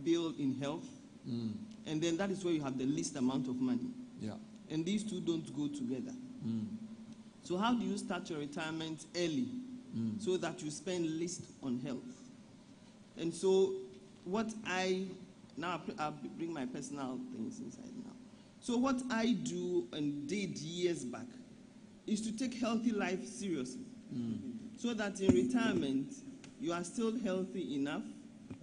S9: bill in health, and then that is where you have the least amount of money.
S1: Yeah.
S9: And these two don't go together. So how do you start your retirement early so that you spend least on health? And so I'll bring my personal things inside now. So what I do and did years back is to take healthy life seriously, so that in retirement, you are still healthy enough.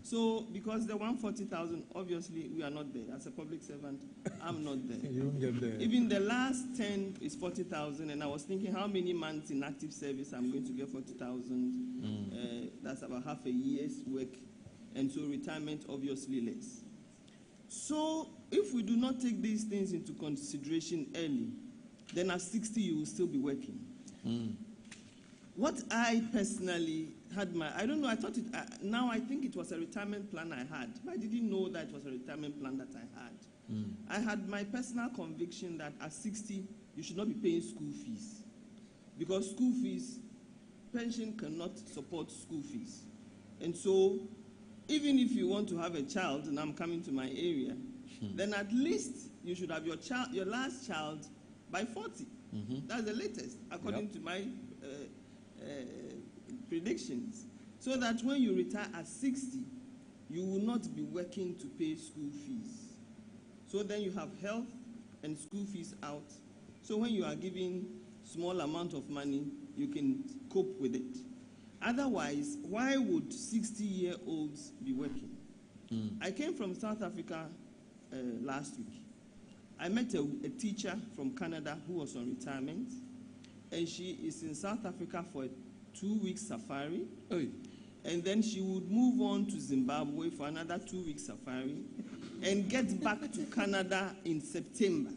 S9: So because the 140,000, obviously we are not there. As a public servant, I'm not there.
S2: You don't get there.
S9: Even the last 10 is 40,000, and I was thinking how many months in active service I'm going to get 40,000. That's about half a year's work, and so retirement obviously less. So if we do not take these things into consideration early, then at 60 you will still be working. What I personally had I don't know, I thought now I think it was a retirement plan I had. I didn't know that it was a retirement plan that I had. I had my personal conviction that at 60, you should not be paying school fees. Because school fees, pension cannot support school fees. And so, even if you want to have a child, and I'm coming to my area, then at least you should have your last child by 40. That's the latest, according to my predictions. So that when you retire at 60, you will not be working to pay school fees. So then you have health and school fees out. So when you are giving small amount of money, you can cope with it. Otherwise, why would 60-year-olds be working? I came from South Africa last week. I met a teacher from Canada who was on retirement, and she is in South Africa for a 2-week safari. And then she would move on to Zimbabwe for another 2-week safari and get back to Canada in September.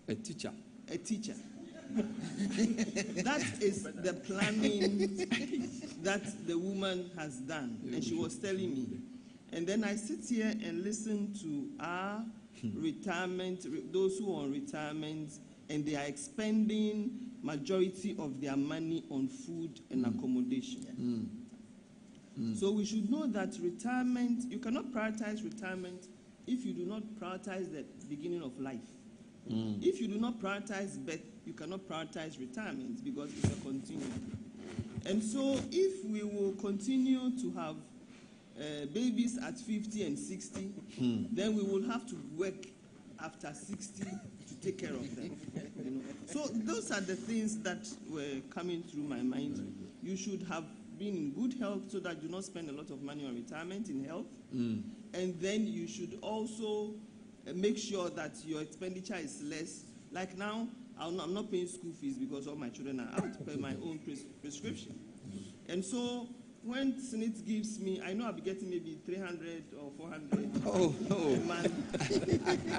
S1: A teacher.
S9: A teacher. That is the planning that the woman has done. And she was telling me. And then I sit here and listen to our retirement, those who are on retirement, and they are expending majority of their money on food and accommodation. So we should know that retirement, you cannot prioritize retirement if you do not prioritize the beginning of life. If you do not prioritize birth, you cannot prioritize retirement because it's a continuum. And so if we will continue to have babies at 50 and 60, then we will have to work after 60 to take care of them. You know? So those are the things that were coming through my mind. You should have been in good health so that you do not spend a lot of money on retirement in health. And then you should also make sure that your expenditure is less. Like now, I'm not paying school fees because all my children are out to pay my own prescription. And so when SNIT gives me, I know I'll be getting maybe 300 or 400 a month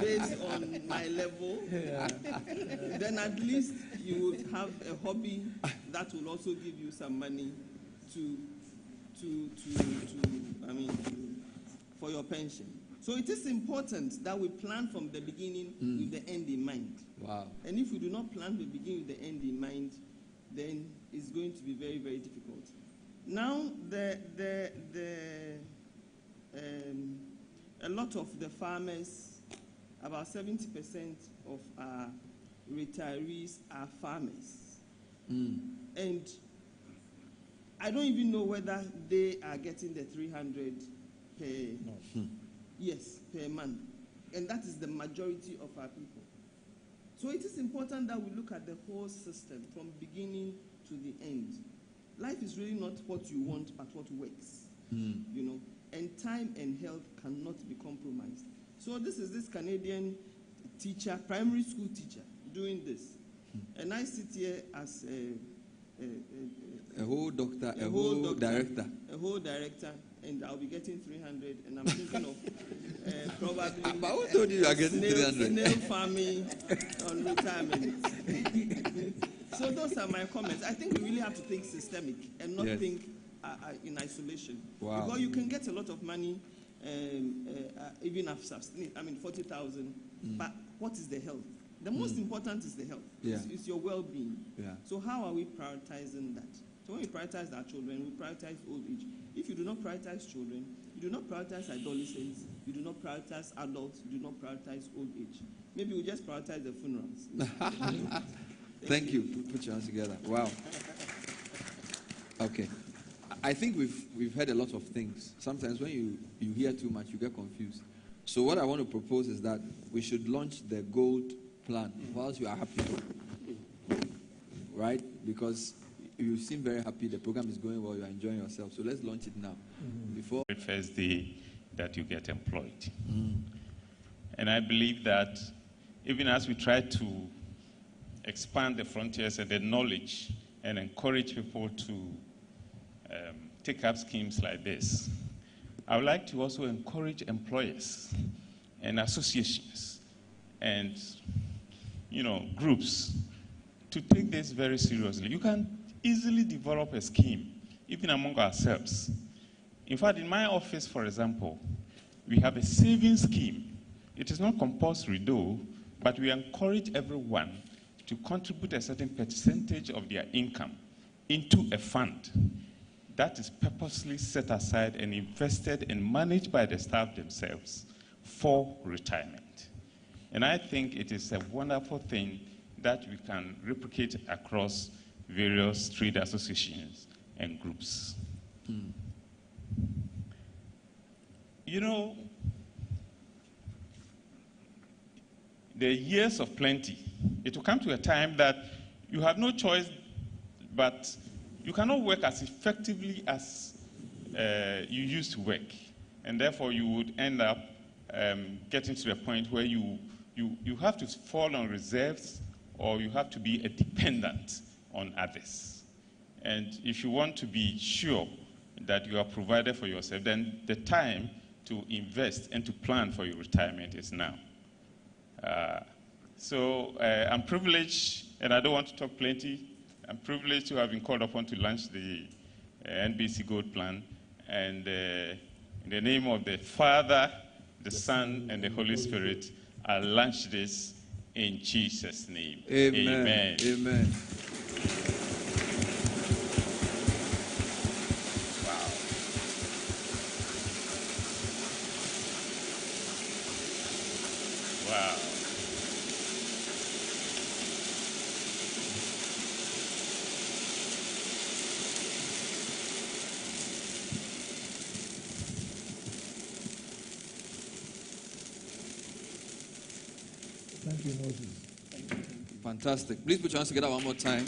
S9: based on my level. Then at least you would have a hobby that will also give you some money for your pension. So it is important that we plan from the beginning with the end in mind.
S1: Wow. And
S9: if we do not plan the beginning with the end in mind, then it's going to be very, very difficult. Now, a lot of the farmers, about 70% of our retirees are farmers. And I don't even know whether they are getting the 300 per month. And that is the majority of our people. So it is important that we look at the whole system from beginning to the end. Life is really not what you want, but what works. You know, and time and health cannot be compromised. So this is this Canadian teacher, primary school teacher, doing this. And I sit here as
S1: a whole doctor, a whole director.
S9: A whole director, and I'll be getting 300, and I'm thinking of probably
S1: but who told you are getting 300?
S9: Snail farming on retirement. So those are my comments. I think we really have to think systemic and not think in isolation.
S1: Wow.
S9: Because you can get a lot of money, even after 40,000, but what is the health? The most important is the health.
S1: Yeah.
S9: It's your well-being.
S1: Yeah.
S9: So how are we prioritizing that? So when we prioritize our children, we prioritize old age. If you do not prioritize children, you do not prioritize adolescents, you do not prioritize adults, you do not prioritize old age. Maybe we just prioritize the funerals.
S1: Thank you. Put your hands together. Wow. Okay. I think we've heard a lot of things. Sometimes when you hear too much, you get confused. So what I want to propose is that we should launch the gold plan whilst you are happy. Right? Because you seem very happy. The program is going well. You are enjoying yourself. So let's launch it now. Before
S10: The first day that you get employed. And I believe that even as we try to expand the frontiers and the knowledge and encourage people to take up schemes like this, I would like to also encourage employers and associations and, groups to take this very seriously. You can easily develop a scheme, even among ourselves. In fact, in my office, for example, we have a savings scheme. It is not compulsory, though, but we encourage everyone to contribute a certain percentage of their income into a fund that is purposely set aside and invested and managed by the staff themselves for retirement. And I think it is a wonderful thing that we can replicate across various trade associations and groups. The years of plenty, it will come to a time that you have no choice, but you cannot work as effectively as you used to work. And therefore, you would end up getting to the point where you have to fall on reserves, or you have to be a dependent on others. And if you want to be sure that you are provided for yourself, then the time to invest and to plan for your retirement is now. So I'm privileged, and I don't want to talk plenty. I'm privileged to have been called upon to launch the NBC Gold Plan. And in the name of the Father, the Son, and the Holy Spirit, I launch this in Jesus' name.
S1: Amen.
S10: Amen.
S1: Amen.
S10: Wow.
S11: Thank you, Moses.
S1: Fantastic. Please put your hands together one more time.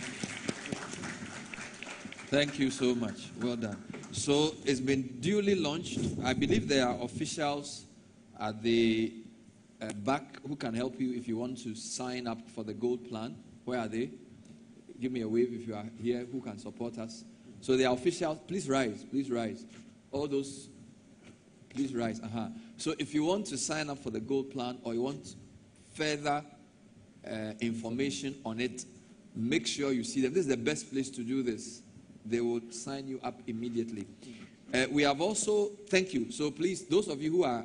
S1: Thank you so much. Well done. So it's been duly launched. I believe there are officials at the back who can help you if you want to sign up for the gold plan. Where are they? Give me a wave if you are here who can support us. So they are officials. Please rise. Please rise. All those, please rise. So if you want to sign up for the gold plan, or you want further information on it, make sure you see them. This is the best place to do this. They will sign you up immediately. We have also, thank you. So please, those of you who are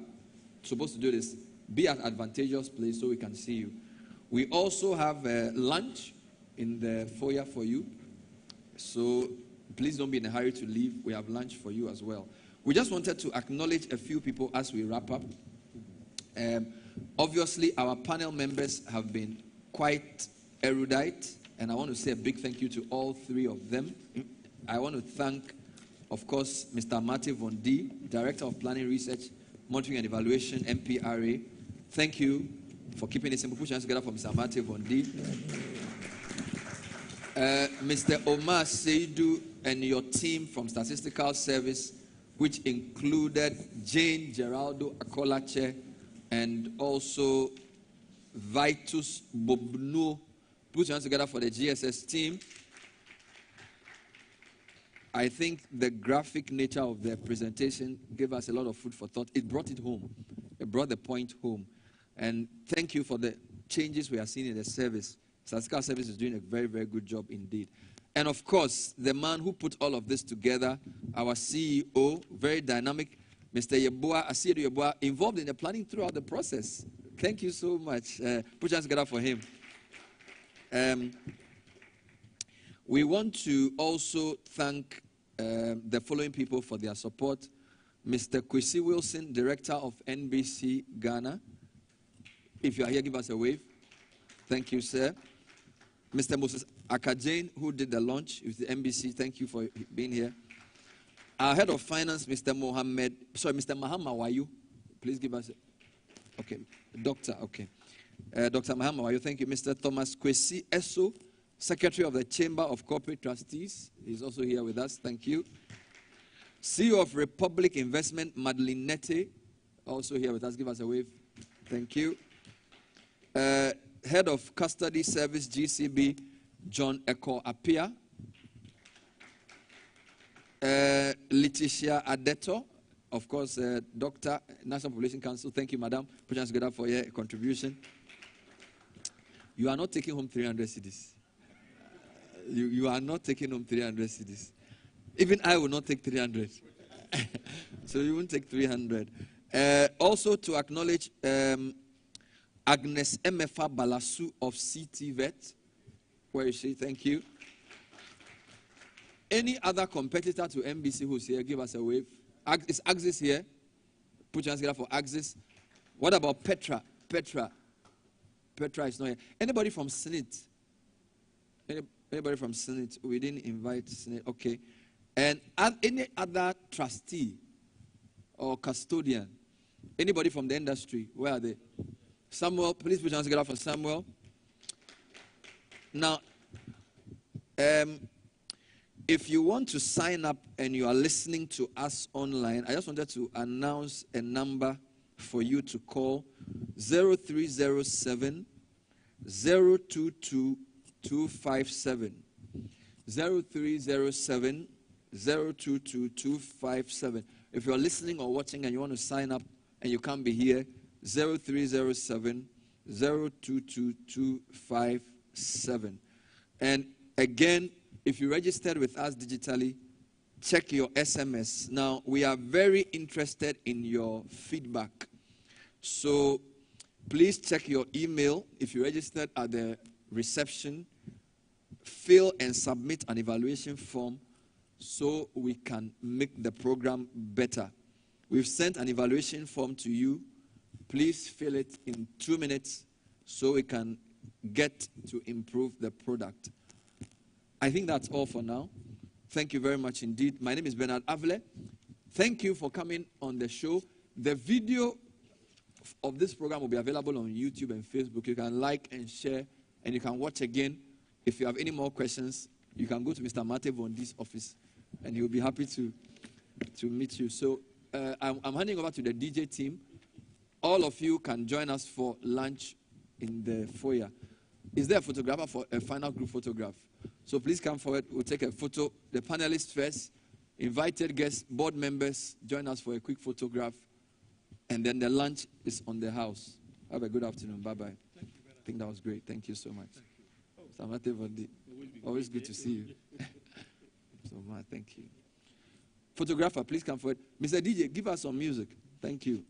S1: supposed to do this, be at advantageous place so we can see you. We also have lunch in the foyer for you. So please don't be in a hurry to leave. We have lunch for you as well. We just wanted to acknowledge a few people as we wrap up. Obviously, our panel members have been quite erudite, and I want to say a big thank you to all three of them. I want to thank, of course, Mr. Amate Vondi, Director of Planning Research, Monitoring and Evaluation, MPRA. Thank you for keeping it simple. Put your hands together for Mr. Amate Vondi. Mr. Omar Seidu and your team from Statistical Service, which included Jane Geraldo Akolache and also Vitus Bobno. Put your hands together for the GSS team. I think the graphic nature of the presentation gave us a lot of food for thought. It brought it home. It brought the point home. And thank you for the changes we are seeing in the service. Statistical Service is doing a very, very good job indeed. And of course, the man who put all of this together, our CEO, very dynamic, Mr. Yeboah, Asiedu Yeboah, involved in the planning throughout the process. Thank you so much. Put your hands together for him. We want to also thank the following people for their support. Mr. Kwesi Wilson, Director of NBC Ghana. If you are here, give us a wave. Thank you, sir. Mr. Moses Akajane, who did the launch with the NBC. Thank you for being here. Our Head of Finance, Mr. Mahama Wayu. Please give us okay. Doctor, okay. Dr. Mahama Wayu, thank you. Mr. Thomas Kwesi Eso, Secretary of the Chamber of Corporate Trustees. He's also here with us. Thank you. CEO of Republic Investment, Madeline Nete, also here with us. Give us a wave. Thank you. Head of Custody Service, GCB, John Eko Apia. Leticia Adeto, of course, Doctor, National Population Council. Thank you, Madam. Put your hands together for your contribution. You are not taking home 300 cedis. You are not taking home 300 cedis. Even I will not take 300. So you won't take 300. Also to acknowledge Agnes Emefa Balasu of CT Vet. Where is she? Thank you. Any other competitor to NBC who's here, give us a wave. Is Axis here? Put your hands together for Axis. What about Petra? Petra is not here. Anybody from Senate? Anybody from Senate? We didn't invite Senate. Okay. And any other trustee or custodian? Anybody from the industry? Where are they? Samuel, please put your hands together for Samuel. Now, if you want to sign up and you are listening to us online, I just wanted to announce a number for you to call 0307 022 257. 0307 022 257. If you're listening or watching and you want to sign up and you can't be here, 0307 022 257. And again, if you registered with us digitally, check your SMS. Now, we are very interested in your feedback. So, please check your email. If you registered at the reception, fill and submit an evaluation form so we can make the program better. We've sent an evaluation form to you. Please fill it in 2 minutes so we can get to improve the product. I think that's all for now. Thank you very much indeed. My name is Bernard Avle. Thank you for coming on the show. The video of this program will be available on YouTube and Facebook. You can like and share, and you can watch again. If you have any more questions, you can go to Mr. Mate Vondi's office, and he'll be happy to meet you. So I'm handing over to the DJ team. All of you can join us for lunch in the foyer. Is there a photographer for a final group photograph? So please come forward. We'll take a photo. The panelists first, invited guests, board members, join us for a quick photograph. And then the lunch is on the house. Have a good afternoon. Bye-bye. I think that was great. Thank you so much. Samate Vondi. Always good to see you. So much. Thank you. Photographer, please come forward. Mr. DJ, give us some music. Thank you.